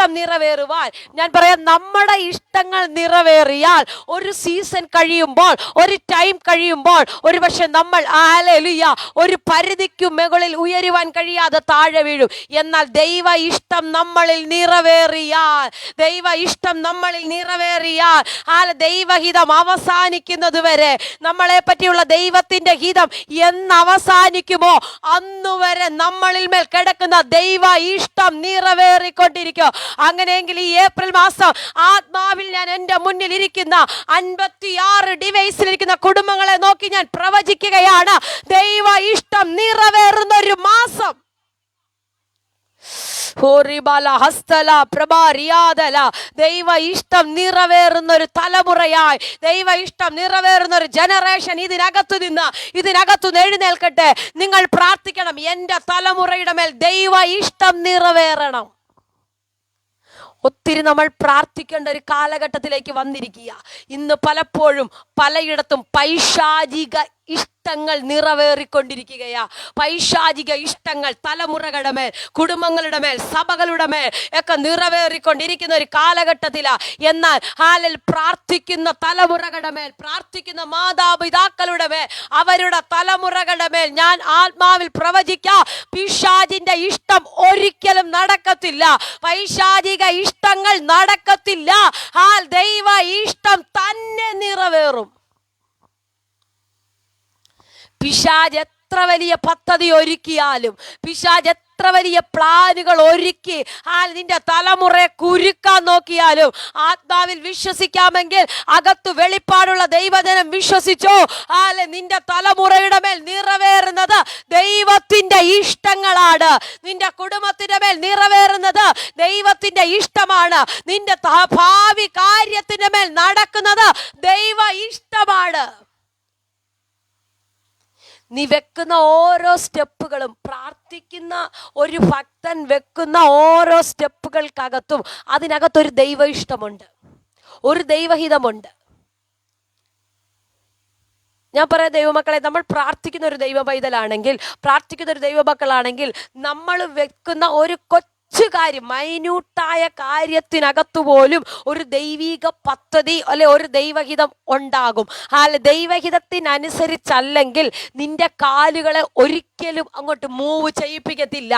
ഇഷ്ടം നിറവേറുവാൻ. ഞാൻ പറയാം, നമ്മുടെ ഇഷ്ടങ്ങൾ നിറവേറിയാൽ ഒരു സീസൺ കഴിയുമ്പോൾ, ഒരു ടൈം കഴിയുമ്പോൾ, ഒരു പക്ഷെ നമ്മൾ ഹല്ലേലൂയ ഒരു പരിധിക്കു മുകളിൽ ഉയരുവാൻ കഴിയാതെ താഴെ വീഴും. എന്നാൽ ദൈവ ഇഷ്ടം നമ്മളിൽ നിറവേറിയാൽ, ദൈവ ഇഷ്ടം നമ്മളിൽ നിറവേറിയാൽ, ദൈവഹിതം അവസാനിക്കുന്നത് വരെ, നമ്മളെ പറ്റിയുള്ള ദൈവത്തിന്റെ ഹിതം എന്ന് അവസാനിക്കുമോ അന്നുവരെ നമ്മളിൽ മേൽ കിടക്കുന്ന ദൈവ ഇഷ്ടം നിറവേറിക്കൊണ്ടിരിക്കും. അങ്ങനെയെങ്കിൽ ഈ ഏപ്രിൽ മാസം ആത്മാവിൽ ഞാൻ എൻ്റെ മുന്നിൽ ഇരിക്കുന്ന 56 ഡിവൈസിലിരിക്കുന്ന കുടുംബങ്ങളെ നോക്കി ഞാൻ പ്രവചിക്കുകയാണ്, ദൈവ ഇഷ്ടം നിറവേറുന്ന ഒരു മാസം. ദൈവ ഇഷ്ടം നിറവേറുന്ന ഒരു തലമുറയായി, ദൈവ ഇഷ്ടം നിറവേറുന്ന ഒരു ജനറേഷൻ ഇതിനകത്തു എഴുന്നേൽക്കട്ടെ. നിങ്ങൾ പ്രാർത്ഥിക്കണം, എൻ്റെ തലമുറയുടെ മേൽ ദൈവ ഇഷ്ടം നിറവേറണം. ഒത്തിരി നമ്മൾ പ്രാർത്ഥിക്കേണ്ട ഒരു കാലഘട്ടത്തിലേക്ക് വന്നിരിക്കുക. ഇന്ന് പലപ്പോഴും പലയിടത്തും പൈശാചിക ഇഷ്ടങ്ങൾ നിറവേറിക്കൊണ്ടിരിക്കുകയാ. പൈശാചിക ഇഷ്ടങ്ങൾ തലമുറകളുടെ മേൽ, കുടുംബങ്ങളുടെ മേൽ, സഭകളുടെ മേൽ ഒക്കെ നിറവേറിക്കൊണ്ടിരിക്കുന്ന ഒരു കാലഘട്ടത്തിലാ. എന്നാൽ പ്രാർത്ഥിക്കുന്ന തലമുറകളുടെ മേൽ, പ്രാർത്ഥിക്കുന്ന മാതാപിതാക്കളുടെ മേൽ, അവരുടെ തലമുറകളുടെ മേൽ ഞാൻ ആത്മാവിൽ പ്രവചിക്കാം, പിശാചിന്റെ ഇഷ്ടം ഒരിക്കലും നടക്കത്തില്ല. പൈശാചിക ഇഷ്ടങ്ങൾ നടക്കത്തില്ല. ദൈവ ഇഷ്ടം തന്നെ നിറവേറും. പിശാച് എത്ര വലിയ പദ്ധതി ഒരുക്കിയാലും, പിശാച് എത്ര വലിയ പ്ലാനുകൾ ഒരുക്കി നിന്റെ തലമുറയെ കുരുക്കാൻ നോക്കിയാലും, ആത്മാവിൽ വിശ്വസിക്കാമെങ്കിൽ അകത്തു വെളിപ്പാടുള്ള ദൈവജനം വിശ്വസിച്ചോ, നിന്റെ തലമുറയുടെ മേൽ നിറവേറുന്നത് ദൈവത്തിന്റെ ഇഷ്ടങ്ങളാണ്. നിന്റെ കുടുംബത്തിന്റെ മേൽ നിറവേറുന്നത് ദൈവത്തിന്റെ ഇഷ്ടമാണ്. നിന്റെ ഭാവി കാര്യത്തിന്റെ മേൽ നടക്കുന്നത് ദൈവ ഇഷ്ടമാണ്. നീ വെക്കുന്ന ഓരോ സ്റ്റെപ്പുകളും, പ്രാർത്ഥിക്കുന്ന ഒരു ഭക്തൻ വെക്കുന്ന ഓരോ സ്റ്റെപ്പുകൾക്കകത്തും അതിനകത്തൊരു ദൈവ ഇഷ്ടമുണ്ട്, ഒരു ദൈവഹിതമുണ്ട്. ഞാൻ പറയാം, ദൈവമക്കളെ, നമ്മൾ പ്രാർത്ഥിക്കുന്ന ഒരു ദൈവ പൈതലാണെങ്കിൽ, പ്രാർത്ഥിക്കുന്ന ഒരു ദൈവമക്കളാണെങ്കിൽ, നമ്മൾ വെക്കുന്ന ഒരു കാര്യം, മൈന്യൂട്ടായ കാര്യത്തിനകത്തു പോലും ഒരു ദൈവിക പദ്ധതി അല്ലെ ഒരു ദൈവഹിതം ഉണ്ടാകും. ദൈവഹിതത്തിനനുസരിച്ചല്ലെങ്കിൽ നിന്റെ കാലുകളെ ഒരിക്കലും അങ്ങോട്ട് മൂവ് ചെയ്യിപ്പിക്കത്തില്ല.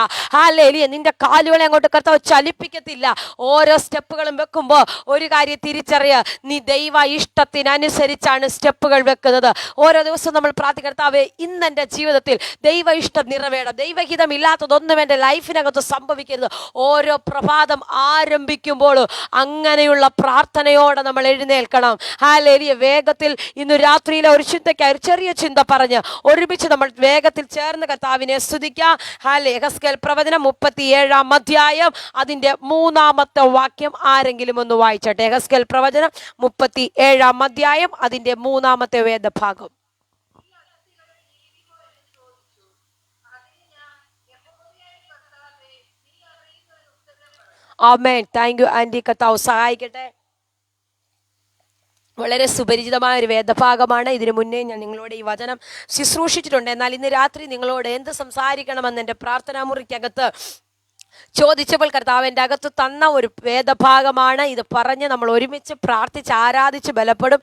നിന്റെ കാലുകളെ അങ്ങോട്ട് കർത്താവ് ചലിപ്പിക്കത്തില്ല. ഓരോ സ്റ്റെപ്പുകളും വെക്കുമ്പോൾ ഒരു കാര്യം തിരിച്ചറിയുക, നീ ദൈവ ഇഷ്ടത്തിനനുസരിച്ചാണ് സ്റ്റെപ്പുകൾ വെക്കുന്നത്. ഓരോ ദിവസവും നമ്മൾ പ്രാർത്ഥിക്കുക, കർത്താവേ, ഇന്ന് എൻ്റെ ജീവിതത്തിൽ ദൈവ ഇഷ്ടം നിറവേറണം, ദൈവഹിതം ഇല്ലാത്തതൊന്നും എൻ്റെ ലൈഫിനകത്ത് സംഭവിക്കരുത്. ഓരോ പ്രഭാതം ആരംഭിക്കുമ്പോൾ അങ്ങനെയുള്ള പ്രാർത്ഥനയോടെ നമ്മൾ എഴുന്നേൽക്കണം. ഹല്ലേലൂയ. വേഗത്തിൽ ഇന്ന് രാത്രിയിലെ ഒരു ചിന്തയ്ക്കായി ഒരു ചെറിയ ചിന്ത പറഞ്ഞ് ഒരുമിച്ച് നമ്മൾ വേഗത്തിൽ ചേർന്ന് കർത്താവിനെ സ്തുതിക്കാം. യെഹെസ്കേൽ പ്രവചനം 37-ാം അധ്യായം അതിന്റെ 3-ാമത്തെ വാക്യം ആരെങ്കിലും ഒന്ന് വായിച്ചട്ടെ. യെഹെസ്കേൽ പ്രവചനം 37-ാം അധ്യായം അതിന്റെ 3-ാമത്തെ വേദഭാഗം. ആമേൻ. Thank you aunty. കർത്താവ് സഹായിക്കട്ടെ. വളരെ സുപരിചിതമായ ഒരു വേദഭാഗമാണ്. ഇതിനു മുന്നേ ഞാൻ നിങ്ങളോട് ഈ വചനം ശുശ്രൂഷിച്ചിട്ടുണ്ട്. എന്നാൽ ഇന്ന് രാത്രി നിങ്ങളോട് എന്ത് സംസാരിക്കണമെന്ന് എൻ്റെ പ്രാർത്ഥനാ മുറിക്കകത്ത് ചോദിച്ചപ്പോൾ കർത്താവിൻ്റെ അകത്ത് തന്ന ഒരു വേദഭാഗമാണ് ഇത്. പറഞ്ഞ് നമ്മൾ ഒരുമിച്ച് പ്രാർത്ഥിച്ച് ആരാധിച്ച് ബലപ്പെടും.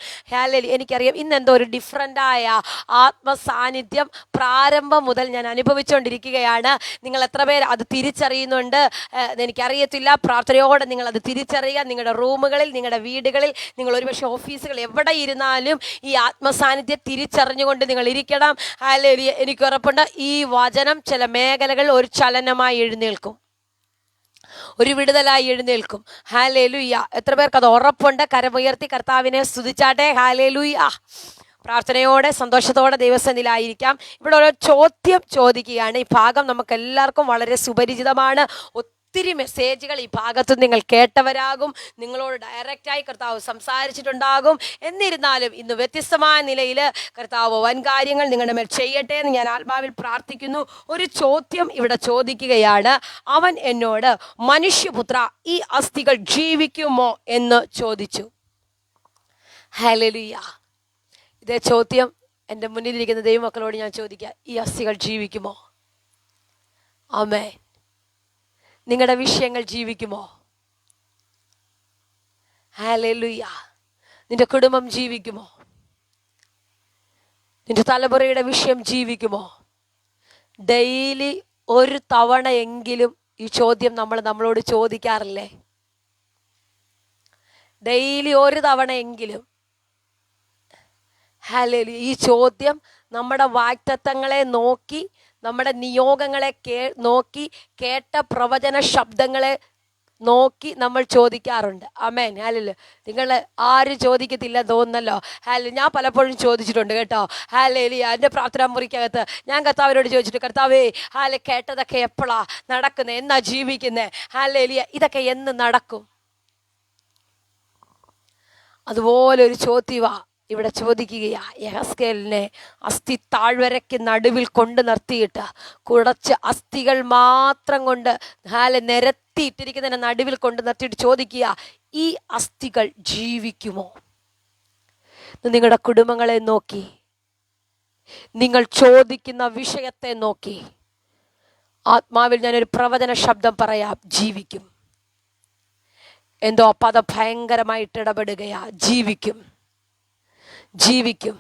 എനിക്കറിയാം ഇന്ന് എന്തോ ഒരു ഡിഫറൻ്റായ ആത്മസാന്നിധ്യം പ്രാരംഭം മുതൽ ഞാൻ അനുഭവിച്ചുകൊണ്ടിരിക്കുകയാണ്. നിങ്ങൾ എത്ര പേര് അത് തിരിച്ചറിയുന്നുണ്ട് എനിക്കറിയത്തില്ല. പ്രാർത്ഥനയോടെ നിങ്ങൾ അത് തിരിച്ചറിയുക. നിങ്ങളുടെ റൂമുകളിൽ, നിങ്ങളുടെ വീടുകളിൽ, നിങ്ങൾ ഒരുപക്ഷെ ഓഫീസുകൾ എവിടെ ഇരുന്നാലും ഈ ആത്മസാന്നിധ്യം തിരിച്ചറിഞ്ഞുകൊണ്ട് നിങ്ങൾ ഇരിക്കണം. എനിക്ക് ഉറപ്പുണ്ട് ഈ വചനം ചില മേഖലകൾ ഒരു ചലനമായി എഴുന്നേൽക്കും, ഒരു വിടുതലായി എഴുന്നേൽക്കും. ഹല്ലേലൂയ. എത്ര പേർക്ക് അത് ഉറപ്പുണ്ട്? കരമുയർത്തി കർത്താവിനെ സ്തുതിച്ചാട്ടെ. ഹല്ലേലൂയ. പ്രാർത്ഥനയോടെ സന്തോഷത്തോടെ ദൈവസന്നിധിയിലായിരിക്കാം. ഇവിടെ ഓരോ ചോദ്യം ചോദിക്കുകയാണ്. ഈ ഭാഗം നമുക്ക് എല്ലാവർക്കും വളരെ സുപരിചിതമാണ്. ഒത്തിരി മെസ്സേജുകൾ ഈ ഭാഗത്ത് നിങ്ങൾ കേട്ടവരാകും, നിങ്ങളോട് ഡയറക്റ്റായി കർത്താവ് സംസാരിച്ചിട്ടുണ്ടാകും. എന്നിരുന്നാലും ഇന്ന് വ്യത്യസ്തമായ നിലയിൽ കർത്താവ് വൻ കാര്യങ്ങൾ നിങ്ങളുടെ മേൽ ചെയ്യട്ടെ എന്ന് ഞാൻ ആത്മാവിൽ പ്രാർത്ഥിക്കുന്നു. ഒരു ചോദ്യം ഇവിടെ ചോദിക്കുകയാണ്. അവൻ എന്നോട്, മനുഷ്യപുത്ര, ഈ അസ്ഥികൾ ജീവിക്കുമോ എന്ന് ചോദിച്ചു. ഹല്ലേലൂയ. ഇതേ ചോദ്യം എൻ്റെ മുന്നിലിരിക്കുന്ന ദൈവമക്കളോട് ഞാൻ ചോദിക്കാം, ഈ അസ്ഥികൾ ജീവിക്കുമോ? ആമേൻ. നിങ്ങളുടെ വിഷയങ്ങൾ ജീവിക്കുമോ? ഹല്ലേലൂയ. നിന്റെ കുടുംബം ജീവിക്കുമോ? നിന്റെ തലമുറയുടെ വിഷയം ജീവിക്കുമോ? ഡെയിലി ഒരു തവണയെങ്കിലും ഈ ചോദ്യം നമ്മളോട് ചോദിക്കാറില്ലേ? ഡെയിലി ഒരു തവണയെങ്കിലും. ഹല്ലേലൂയ. ഈ ചോദ്യം നമ്മുടെ വാഗ്ദത്തങ്ങളെ നോക്കി, നമ്മുടെ നിയോഗങ്ങളെ നോക്കി, കേട്ട പ്രവചന ശബ്ദങ്ങളെ നോക്കി നമ്മൾ ചോദിക്കാറുണ്ട്. ആമേൻ. ഹല്ലേലൂയ. നിങ്ങൾ ആരും ചോദിക്കത്തില്ല തോന്നുന്നല്ലോ. ഹല്ലേലൂയ. ഞാൻ പലപ്പോഴും ചോദിച്ചിട്ടുണ്ട് കേട്ടോ. ഹല്ലേലൂയ. എൻ്റെ പ്രാർത്ഥനാ മുറിക്കകത്ത് ഞാൻ കർത്താവിനോട് ചോദിച്ചിട്ട്, കർത്താവേ, കേട്ടതൊക്കെ എപ്പോഴാ നടക്കുന്നത്? എന്നാ ജീവിക്കുന്നത്? ഹല്ലേലൂയ. ഇതൊക്കെ എന്ന് നടക്കും? അതുപോലെ ഒരു ചോദ്യവാ ഇവിടെ ചോദിക്കുകയാ. യെഹെസ്കേലിനെ അസ്ഥി താഴ്വരയ്ക്ക് നടുവിൽ കൊണ്ട് നിർത്തിയിട്ട്, കുറച്ച് അസ്ഥികൾ മാത്രം കൊണ്ട് നിരത്തിയിട്ടിരിക്കുന്നതിന് നടുവിൽ കൊണ്ട് നിർത്തിയിട്ട് ചോദിക്കുക, ഈ അസ്ഥികൾ ജീവിക്കുമോ? നിങ്ങളുടെ കുടുംബങ്ങളെ നോക്കി, നിങ്ങൾ ചോദിക്കുന്ന വിഷയത്തെ നോക്കി, ആത്മാവിൽ ഞാനൊരു പ്രവചന ശബ്ദം പറയാം, ജീവിക്കും. എന്തോ പദം ഭയങ്കരമായിട്ട് ഇടപെടുകയാ. ജീവിക്കും, ജീവിക്കും.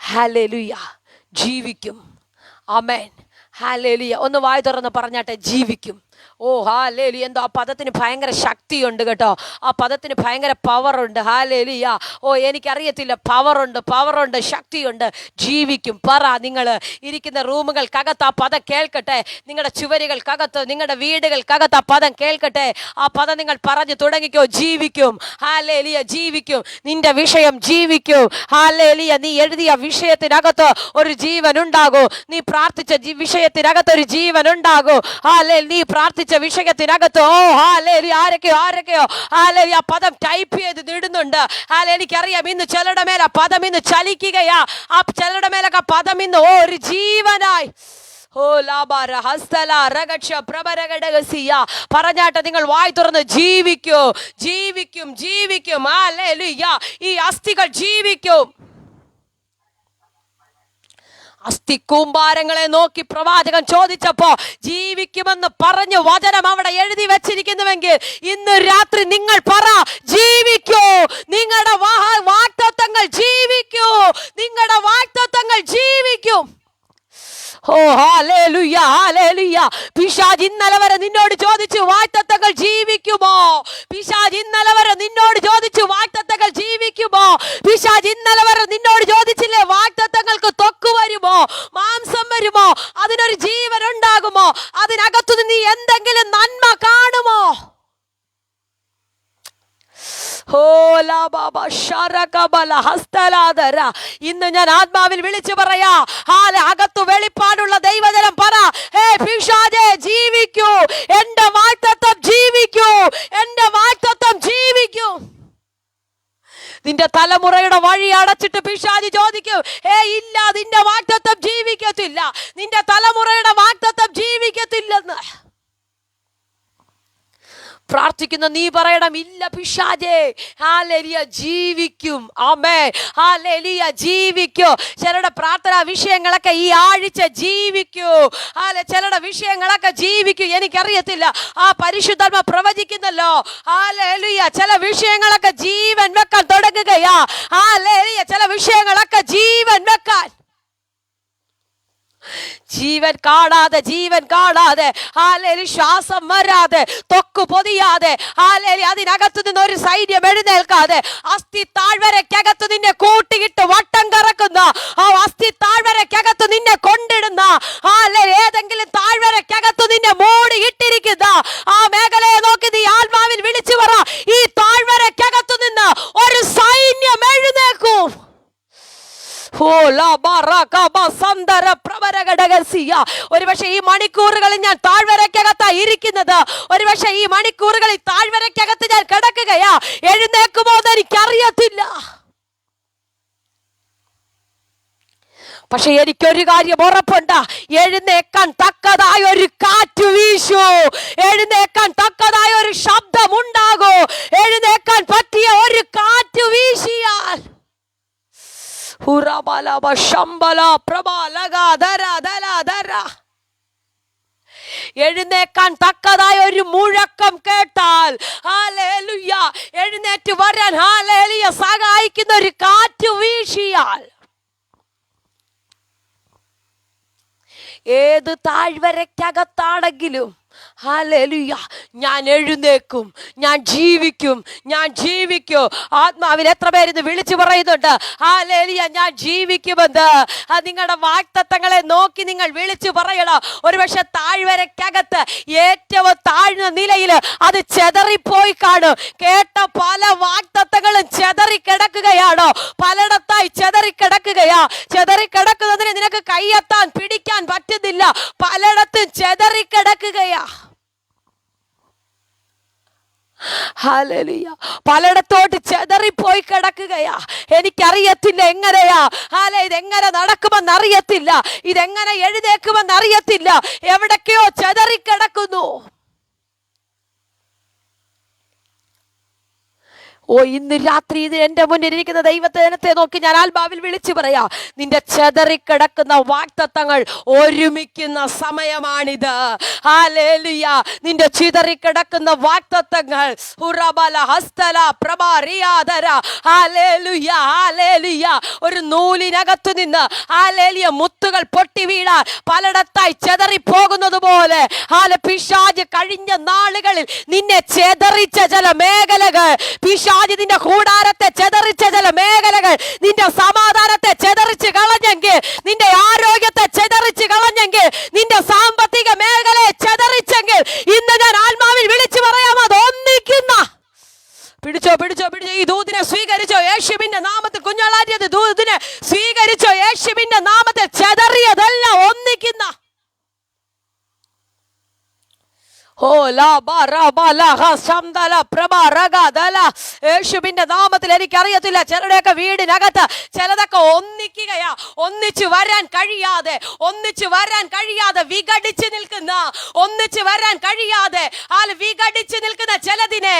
ഹല്ലേലൂയ. ജീവിക്കും. ആമേൻ. ഹല്ലേലൂയ. ഒന്ന് വായ് തുറന്ന് പറഞ്ഞാട്ടെ, ജീവിക്കും. ഓ ഹല്ലേലൂയ. എന്തോ ആ പദത്തിന് ഭയങ്കര ശക്തിയുണ്ട് കേട്ടോ. ആ പദത്തിന് ഭയങ്കര പവറുണ്ട്. ഹല്ലേലൂയ. ഓ എനിക്കറിയത്തില്ല, പവറുണ്ട്, ശക്തിയുണ്ട്. ജീവിക്കും. പറ. നിങ്ങൾ ഇരിക്കുന്ന റൂമുകൾക്കകത്ത് ആ പദം കേൾക്കട്ടെ. നിങ്ങളുടെ ചുവരുകൾക്കകത്ത്, നിങ്ങളുടെ വീടുകൾക്കകത്ത് ആ പദം കേൾക്കട്ടെ. ആ പദം നിങ്ങൾ പറഞ്ഞു തുടങ്ങിക്കോ. ജീവിക്കും. ഹല്ലേലൂയ. ജീവിക്കും. നിന്റെ വിഷയം ജീവിക്കും. ഹല്ലേലൂയ. നീ എഴുതിയ വിഷയത്തിനകത്ത് ഒരു ജീവൻ ഉണ്ടാകും. നീ പ്രാർത്ഥിച്ച വിഷയത്തിനകത്ത് ഒരു ജീവൻ ഉണ്ടാകും. ഹല്ലേലൂയ. നീ പ്രാർത്ഥിച്ച വിഷയത്തിനകത്ത്, ഓ ഹല്ലേലൂയ, ആരൊക്കെയോ ഹല്ലേലൂയ ആ പദം ടൈപ്പ് ചെയ്ത് ഇടുന്നുണ്ട്. ഹല്ലേലൂയ. എനിക്കറിയാം, ഇന്ന് ചിലരുടെ മേലെ ആ പദം ഇന്ന് ചലിക്കുകയാ. ആ ചിലരുടെ മേലൊക്കെ പദം ഇന്ന് ഒരു ജീവനായി. ഓ ലാബാര ഹസ്തല രഗക്ഷ പ്രഭരഗടഗസിയ പറഞ്ഞാട്ടെ. നിങ്ങൾ വായ് തുറന്ന് ജീവിക്കൂ. ജീവിക്കും, ജീവിക്കും. ഹല്ലേലൂയ. ഈ അസ്ഥികൾ ജീവിക്കും. അസ്ഥി കൂമ്പാരങ്ങളെ നോക്കി പ്രവാചകൻ ചോദിച്ചപ്പോ ജീവിക്കുമെന്ന് പറഞ്ഞു വചനം അവിടെ എഴുതി വെച്ചിരിക്കുന്നുവെങ്കിൽ, ഇന്ന് രാത്രി നിങ്ങൾ പറ, ജീവിക്കൂ. നിങ്ങളുടെ വാഗ്ദത്തങ്ങൾ ജീവിക്കൂ. നിങ്ങളുടെ വാഗ്ദത്തങ്ങൾ ജീവിക്കും. ഓ ഹല്ലേലൂയ, ഹല്ലേലൂയ. പിശാച് ഇന്നലെ വരെ നിന്നോട് ചോദിച്ചു, വാഗ്ദത്തങ്ങൾ ജീവിക്കുമോ? പിശാച് ഇന്നലെ വരെ നിന്നോട് ചോദിച്ചു, വാഗ്ദത്തങ്ങൾ ജീവിക്കുമോ? പിശാച് ഇന്നലെ വരെ നിന്നോട് ചോദിച്ചില്ലേ, വാഗ്ദത്തങ്ങൾക്ക് ത്വക്ക് വരുമോ? മാംസം വരുമോ? അതിനൊരു ജീവൻ ഉണ്ടാകുമോ? അതിനകത്തു നീ എന്തെങ്കിലും നന്മ കാണുമോ? ഇന്ന് ഞാൻ ആത്മാവിൽ വിളിച്ചു പറയാ, അകത്തു വെളിപ്പാടുള്ള ദൈവജനം പറ, ഹേ പിശാചേ ജീവിക്കൂ. എന്റെ വാഗ്ദത്തം ജീവിക്കൂ. എന്റെ വാഗ്ദത്തം ജീവിക്കൂ. നിന്റെ തലമുറയുടെ വഴി അടച്ചിട്ട് പിശാച് ചോദിക്കും, ഇല്ല, നിന്റെ വാഗ്ദത്തം ജീവിക്കത്തില്ല. നിന്റെ തലമുറയുടെ വാഗ്ദത്തം ജീവിക്കത്തില്ലെന്ന് പ്രാർത്ഥിക്കുന്ന നീ പറയണം, ഇല്ല പിശാചേ, ഹല്ലേലൂയ, ജീവിക്കും. ആമേൻ. ഹല്ലേലൂയ, ജീവിക്കും. ചിലരുടെ പ്രാർത്ഥനാ വിഷയങ്ങളൊക്കെ ഈ ആഴ്ച ജീവിക്കൂ. ചിലരുടെ വിഷയങ്ങളൊക്കെ ജീവിക്കും. എനിക്കറിയത്തില്ല, ആ പരിശുദ്ധാത്മ പ്രവചിക്കുന്നല്ലോ. ഹല്ലേലൂയ. ചില വിഷയങ്ങളൊക്കെ ജീവൻ വെക്കാൻ തുടങ്ങുകയാ. ഹല്ലേലൂയ. ചില വിഷയങ്ങളൊക്കെ ജീവൻ വെക്കാൻ, ജീവൻ കാണാതെ ഹല്ലേലൂയ, ശ്വാസം വരാതെ, ത്വക്ക് പൊതിയാതെ, ഹല്ലേലൂയ, അതിനകത്തു നിന്ന് ഒരു സൈന്യം എഴുന്നേൽക്കാതെ, അസ്ഥി താഴ്വരയ്ക്കകത്ത് നിന്നെ കൂട്ടിയിട്ട് വട്ടം കറക്കുന്ന, ആ അസ്ഥി താഴ്വരയ്ക്കകത്ത് നിന്നെ കൊണ്ടിടുന്ന, ഹല്ലേലൂയ, ഏതെങ്കിലും താഴ്വരയ്ക്കകത്ത് നിന്നെ മൂടി ഇട്ടിരിക്കുന്ന ആ മേഖലയെ നോക്കി നീ ആത്മാവിൽ വിളിച്ചു പറ, ഈ താഴ്വരയ്ക്കകത്ത് നിന്ന് ഒരു സൈന്യം എഴുന്നേൽക്കും. ഒരുപക്ഷെ ഈ മണിക്കൂറുകളിൽ ഞാൻ താഴ്വരയ്ക്കകത്താ ഇരിക്കുന്നത്. ഒരുപക്ഷെ ഈ മണിക്കൂറുകളിൽ താഴ്വരയ്ക്കകത്ത് ഞാൻ കിടക്കുകയാ. എഴുന്നേക്കുമോ എന്ന് എനിക്കറിയത്തില്ല. പക്ഷെ എനിക്കൊരു കാര്യം ഉറപ്പുണ്ട്, എഴുന്നേക്കാൻ തക്കതായ ഒരു കാറ്റ് വീശൂ. എഴുന്നേക്കാൻ തക്കതായ ഒരു ശബ്ദം ഉണ്ടാകൂ. എഴുന്നേക്കാൻ പറ്റിയ ഒരു കാറ്റ് വീശിയാൽ എഴുന്നേക്കാൻ തക്കതായ ഒരു മുഴക്കം കേട്ടാൽ, ഹല്ലേലൂയ, എഴുന്നേറ്റ് എഴുന്നേറ്റ് വരാൻ ഹല്ലേലൂയ സഹായിക്കുന്ന ഒരു കാറ്റ് വീശിയാൽ ഏത് താഴ്വരയ്ക്കകത്താണെങ്കിലും ഹല്ലേലൂയ ഞാൻ എഴുന്നേക്കും, ഞാൻ ജീവിക്കും, ഞാൻ ജീവിക്കും. ആത്മാവിൽ എത്ര പേരിന്ന് വിളിച്ചു പറയുന്നുണ്ട് ഹല്ലേലൂയ ഞാൻ ജീവിക്കുമെന്ന്? നിങ്ങളുടെ വാഗ്ദത്തങ്ങളെ നോക്കി നിങ്ങൾ വിളിച്ചു പറയണം. ഒരുപക്ഷെ താഴ്വരയ്ക്കകത്ത് ഏറ്റവും താഴ്ന്ന നിലയിൽ അത് ചെതറിപ്പോയി കാണും. കേട്ട പല വാഗ്ദത്തങ്ങളും ചെതറിക്കിടക്കുകയാണോ? പലയിടത്തായി ചെതറിക്കിടക്കുകയാ. ചെതറിക്കിടക്കുന്നതിന് നിനക്ക് കൈയെത്താൻ പിടിക്കാൻ പറ്റുന്നില്ല. പലയിടത്തും ചെതറിക്കിടക്കുകയാ. ഹല്ലേലൂയ. പലയിടത്തോട്ട് ചെതറിപ്പോയി കിടക്കുകയാ. എനിക്കറിയത്തില്ല എങ്ങനെയാ ഇതെങ്ങനെ നടക്കുമെന്ന് അറിയത്തില്ല, ഇതെങ്ങനെ എഴുന്നേക്കുമെന്ന് അറിയത്തില്ല. എവിടൊക്കെയോ ചെതറിക്കിടക്കുന്നു. ഇന്ന് രാത്രി ഇത് എന്റെ മുന്നിൽ ഇരിക്കുന്ന ദൈവത്തെ നോക്കി ഞാൻ ആത്മാവിൽ വിളിച്ചു പറയാ, നിന്റെ ചെതറിക്കിടക്കുന്ന വാഗ്ദത്തങ്ങൾ ഒരുമിക്കുന്ന സമയമാണിത്. ഹല്ലേലൂയ. നിന്റെ ചിതറിക്കിടക്കുന്ന വാഗ്ദത്തങ്ങൾ ഒരു നൂലിനകത്തു നിന്ന് ഹല്ലേലൂയ മുത്തുകൾ പൊട്ടി വീഴാൻ പലയിടത്തായി ചെതറിപ്പോകുന്നത് പോലെ പിശാച് കഴിഞ്ഞ നാളുകളിൽ നിന്നെ ചെതറിച്ച ചില മേഖലകൾ, നിന്റെ കൂടാരത്തെ ചെതറിച്ച ചില മേഖലകൾ, നിന്റെ സമാധാനത്തെ ചെതറിച്ച് കളഞ്ഞെങ്കിൽ, നിന്റെ ആരോഗ്യത്തെ ചെതറിച്ച് കളഞ്ഞെങ്കിൽ, നിന്റെ സാമ്പത്തിക മേഖലയെ ചെതറിച്ചെങ്കിൽ, ഇന്ന് ഞാൻ ആത്മാവിൽ വിളിച്ചു പറയാം, അത് ഒന്നിക്കുന്ന പിടിച്ചോ പിടിച്ചോ പിടിച്ചോ. ഈ ദൂതിനെ സ്വീകരിച്ചോ യേശുവിന്റെ നാമത്തിൽ. കുഞ്ഞാളാറ്റിയത് ദൂതിനെ സ്വീകരിച്ചോ യേശുവിന്റെ നാമത്തിൽ. ചെതറിയതെല്ലാം ഒന്നിക്കുന്ന യേശുവിന്റെ നാമത്തിൽ. എനിക്കറിയത്തില്ല ചിലരുടെയൊക്കെ വീടിനകത്ത് ചിലതൊക്കെ ഒന്നിക്കുകയാ, ഒന്നിച്ചു വരാൻ കഴിയാതെ, ഒന്നിച്ചു വരാൻ കഴിയാതെ വിഘടിച്ച് നിൽക്കുന്ന, ഒന്നിച്ചു വരാൻ കഴിയാതെ വിഘടിച്ച് നിൽക്കുന്ന ചിലതിനെ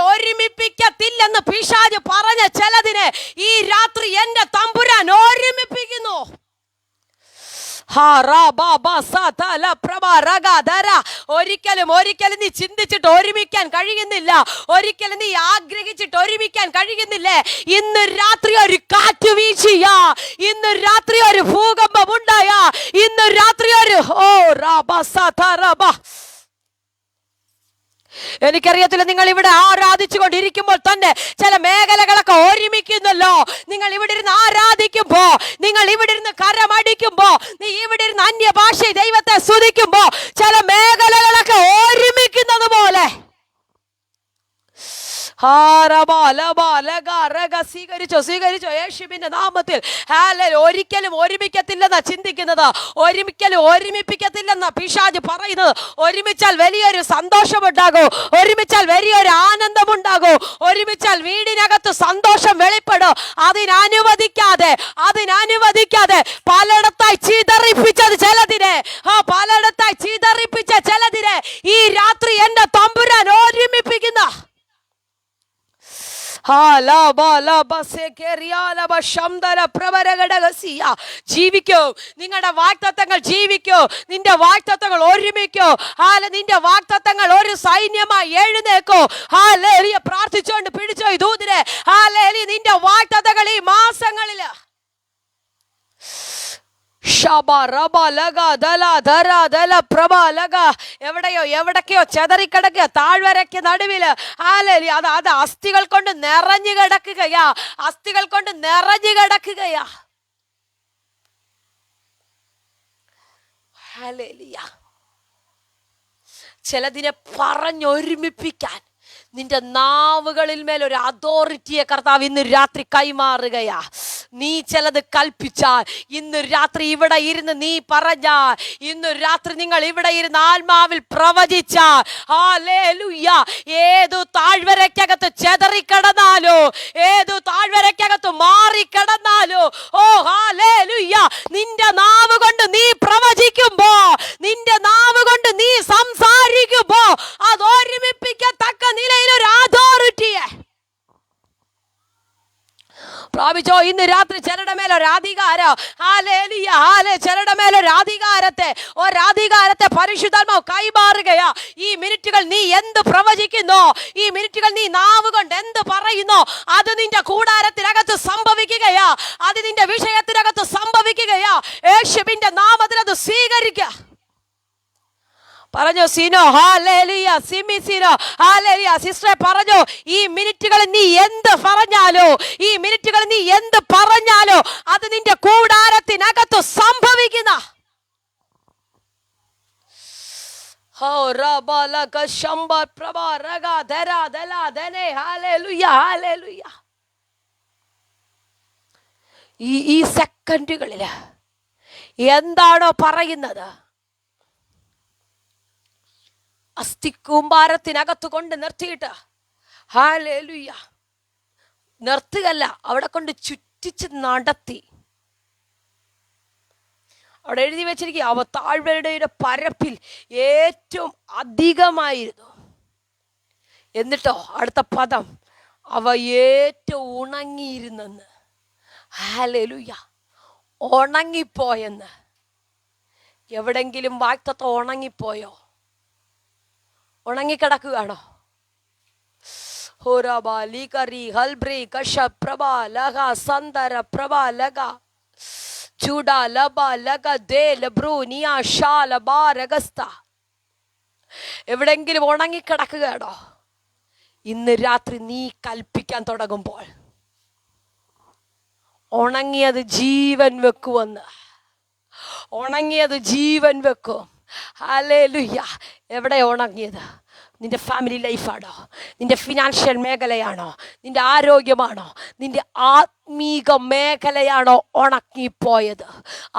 ഒരുമിപ്പിക്കത്തില്ലെന്ന് പിശാച് പറഞ്ഞ ചിലതിനെ ഈ രാത്രി എന്റെ തമ്പുരാൻ ഒരുമിപ്പിക്കുന്നു. ഒരിക്കലും ഒരിക്കലും നീ ചിന്തിച്ചിട്ട് ഒരുമിക്കാൻ കഴിയുന്നില്ല, ഒരിക്കലും നീ ആഗ്രഹിച്ചിട്ട് ഒരുമിക്കാൻ കഴിയുന്നില്ലേ? ഇന്ന് രാത്രി ഒരു കാറ്റ് വീശിയാ, ഇന്ന് രാത്രി ഒരു ഭൂകമ്പം ഉണ്ടായാ, ഇന്ന് രാത്രി ഒരു എനിക്കറിയത്തില്ല നിങ്ങൾ ഇവിടെ ആരാധിച്ചു കൊണ്ടിരിക്കുമ്പോൾ തന്നെ ചില മേഖലകളൊക്കെ ഒരുമിക്കുന്നല്ലോ. നിങ്ങൾ ഇവിടെ ഇരുന്ന് ആരാധിക്കുമ്പോ, നിങ്ങൾ ഇവിടെ ഇരുന്ന് കരമടിക്കുമ്പോ, നീ ഇവിടെ ഇരുന്ന് അന്യഭാഷ ദൈവത്തെ സ്തുതിക്കുമ്പോ ചില മേഖലകളൊക്കെ ഒരുമിക്കുന്നത് പോലെ സ്വീകരിച്ചോ സ്വീകരിച്ചോ യേശുവിന്റെ നാമത്തിൽ. ഒരിക്കലും ഒരുമിക്കത്തില്ലെന്നാ ചിന്തിക്കുന്നത്, ഒരിക്കലും ഒരുമിപ്പിക്കത്തില്ലെന്നാ പിശാച് പറയുന്നത്. ഒരുമിച്ചാൽ വലിയൊരു സന്തോഷമുണ്ടാകും, ഒരുമിച്ചാൽ വലിയൊരു ആനന്ദമുണ്ടാകും, ഒരുമിച്ചാൽ വീടിനകത്ത് സന്തോഷം വെളിപ്പെടും. അതിനനുവദിക്കാതെ പലയിടത്തായി ചിതറിപ്പിച്ചത് ചിലതിനെ, പലയിടത്തായി ചിതറിപ്പിച്ച ചിലതിനെ ഈ രാത്രി എന്റെ തമ്പുരാൻ ഒരുമിപ്പിക്കുന്ന ജീവിക്കോ. നിങ്ങളുടെ വാഗ്ദത്തങ്ങൾ ജീവിക്കോ, നിന്റെ വാഗ്ദത്തങ്ങൾ ഒരുമിക്കോ. നിന്റെ വാഗ്ദത്തങ്ങൾ ഒരു സൈന്യമായി എഴുന്നേക്കോ. പ്രാർത്ഥിച്ചോണ്ട് പിടിച്ചോ ഈ ദൂതിനെ. നിന്റെ വാഗ്ദത്തങ്ങൾ ഈ മാസങ്ങളില് എവിടൊക്കെയോ ചെതറിക്കിടക്കുക, താഴ്വരയ്ക്ക് നടുവില്. അത് അസ്ഥികൾ കൊണ്ട് നിറഞ്ഞു കിടക്കുകയാ, അസ്ഥികൾ കൊണ്ട് നിറഞ്ഞു കിടക്കുകയാ. ചിലതിനെ പറഞ്ഞൊരുമിപ്പിക്കാൻ നിന്റെ നാവുകളിൽ മേലൊരു അതോറിറ്റിയെ കർത്താവ് ഇന്ന് രാത്രി കൈമാറുകയാ. നീ ചിലത് കൽപ്പിച്ചാൽ, ഇന്ന് രാത്രി ഇവിടെ ഇരുന്ന് നീ പറഞ്ഞാൽ, ഇന്ന് രാത്രി നിങ്ങൾ ഇവിടെ ഇരുന്ന് ആത്മാവിൽ പ്രവചിച്ചാൽ, ഹല്ലേലൂയ, ഏതു താഴ്വരയ്ക്കകത്ത് ചെതറിക്കിടന്നാലോ, ഏതു താഴ്വരയ്ക്കകത്ത് മാറിക്കിടന്നാലോ, ഹല്ലേലൂയ, നിന്റെ നാവ് കൊണ്ട് നീ പ്രവചിക്കുമ്പോ, നിന്റെ നാവ് കൊണ്ട് നീ സംസാരിക്കുമ്പോ അത് ഒരുമിപ്പിക്കത്തക്ക നിലയിൽ ഒരു അതോറിറ്റിയെ പ്രാപിച്ചോ. ഇന്ന് രാത്രി ചിലരുടെ മേലൊരു അധികാരം, ചിലരുടെ മേലൊരു ഒരധികാരത്തെ പരിശുദ്ധാത്മാവ് കൈമാറുകയാ. ഈ മിനിറ്റുകൾ നീ എന്ത് പ്രവചിക്കുന്നോ, ഈ മിനിറ്റുകൾ നീ നാവ് കൊണ്ട് എന്ത് പറയുന്നോ, അത് നിന്റെ കൂടാരത്തിനകത്ത് സംഭവിക്കുകയാ, അത് നിന്റെ വിഷയത്തിനകത്ത് സംഭവിക്കുകയാ. യേശുവിന്റെ നാമത്തിൽ അത് സ്വീകരിക്കുക. പറഞ്ഞോ സിനോ, ഹല്ലേലൂയ. സിമി സിനോ, ഹല്ലേലൂയ. സിസ്റ്ററെ പറഞ്ഞോ, ഈ മിനിറ്റുകളിൽ നീ എന്ത് പറഞ്ഞാലോ, ഈ മിനിറ്റുകളിൽ നീ എന്ത് പറഞ്ഞാലോ, അത് നിന്റെ കൂടാരത്തിനകത്ത് സംഭവിക്കുന്ന. ഈ സെക്കൻഡുകളില് എന്താണോ പറയുന്നത്, അസ്ഥിക്കൂമ്പാരത്തിനകത്ത് കൊണ്ട് നിർത്തിയിട്ട് ഹല്ലേലൂയ നിർത്തുകയല്ല, അവിടെ കൊണ്ട് ചുറ്റിച്ച് നടത്തി. അവിടെ എഴുതി വെച്ചിരിക്കുക, അവ താഴ്വരയുടെ പരപ്പിൽ ഏറ്റവും അധികമായിരുന്നു. എന്നിട്ടോ അടുത്ത പദം, അവ ഏറ്റവും ഉണങ്ങിയിരുന്നെന്ന്. ഹല്ലേലൂയ. ഉണങ്ങിപ്പോയെന്ന്. എവിടെങ്കിലും വാക്തത്വം ഉണങ്ങിപ്പോയോ? ഉണങ്ങിക്കിടക്കുകയാണോ? എവിടെങ്കിലും ഉണങ്ങിക്കിടക്കുകയാണോ? ഇന്ന് രാത്രി നീ കൽപ്പിക്കാൻ തുടങ്ങുമ്പോൾ ഉണങ്ങിയത് ജീവൻ വെക്കുമെന്ന്. ഉണങ്ങിയത് ജീവൻ വെക്കും. ഹല്ലേലൂയ. എവിടെ ഉണങ്ങിയത്? നിന്റെ ഫാമിലി ലൈഫാണോ? നിന്റെ ഫിനാൻഷ്യൽ മേഖലയാണോ? നിന്റെ ആരോഗ്യമാണോ? നിന്റെ ആത്മീക മേഖലയാണോ ഉണങ്ങിപ്പോയത്?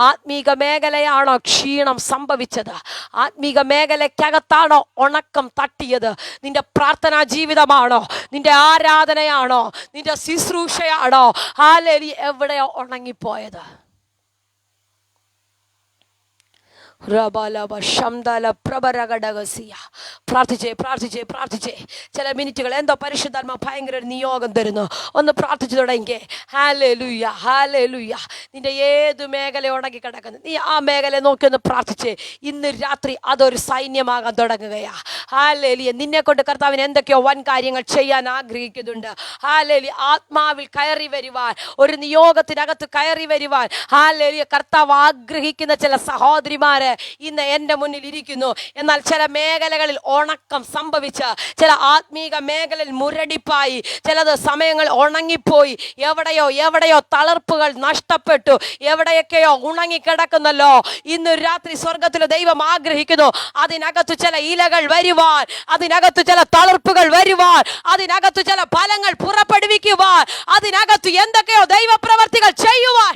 ആത്മീക മേഖലയാണോ ക്ഷീണം സംഭവിച്ചത്? ആത്മീക മേഖലയ്ക്കകത്താണോ ഉണക്കം തട്ടിയത്? നിന്റെ പ്രാർത്ഥനാ ജീവിതമാണോ? നിന്റെ ആരാധനയാണോ? നിന്റെ ശുശ്രൂഷയാണോ? ഹല്ലേലൂയ. എവിടെയോ ഉണങ്ങിപ്പോയത്? പ്രാർത്ഥിച്ചേ. ചില മിനിറ്റുകൾ എന്തോ പരിശുദ്ധാത്മ ഭയങ്കര ഒരു നിയോഗം തരുന്നു. ഒന്ന് പ്രാർത്ഥിച്ചു തുടങ്ങിക്കേ. Hallelujah, hallelujah. നിന്റെ ഏത് മേഖല ഉണങ്ങി കിടക്കുന്നു, നീ ആ മേഖല നോക്കി ഒന്ന് പ്രാർത്ഥിച്ചേ. ഇന്ന് രാത്രി അതൊരു സൈന്യമാകാൻ തുടങ്ങുകയാ. ഹല്ലേലൂയ. നിന്നെ കൊണ്ട് കർത്താവിന് എന്തൊക്കെയോ വൻ കാര്യങ്ങൾ ചെയ്യാൻ ആഗ്രഹിക്കുന്നുണ്ട്. ഹല്ലേലൂയ. ആത്മാവിൽ കയറി വരുവാൻ, ഒരു നിയോഗത്തിനകത്ത് കയറി വരുവാൻ ഹല്ലേലൂയ കർത്താവ് ആഗ്രഹിക്കുന്ന ചില സഹോദരിമാര് ഇന്ന് എൻ്റെ മുന്നിൽ ഇരിക്കുന്നു. എന്നാൽ ചില മേഖലകളിൽ ഉണക്കം സംഭവിച്ച, ചില ആത്മീക മേഖലയിൽ മുരടിപ്പായി, ചിലത് സമയങ്ങൾ ഉണങ്ങിപ്പോയി, എവിടെയോ തളർപ്പുകൾ നഷ്ടപ്പെട്ടു, എവിടെയൊക്കെയോ ഉണങ്ങിക്കിടക്കുന്നല്ലോ. ഇന്ന് രാത്രി സ്വർഗത്തിലെ ദൈവം ആഗ്രഹിക്കുന്നു അതിനകത്ത് ചില ഇലകൾ വരുവാൻ, അതിനകത്ത് ചില തളർപ്പുകൾ വരുവാൻ, അതിനകത്ത് ചില ഫലങ്ങൾ പുറപ്പെടുവിക്കുവാൻ, അതിനകത്ത് എന്തൊക്കെയോ ദൈവപ്രവർത്തികൾ ചെയ്യുവാൻ.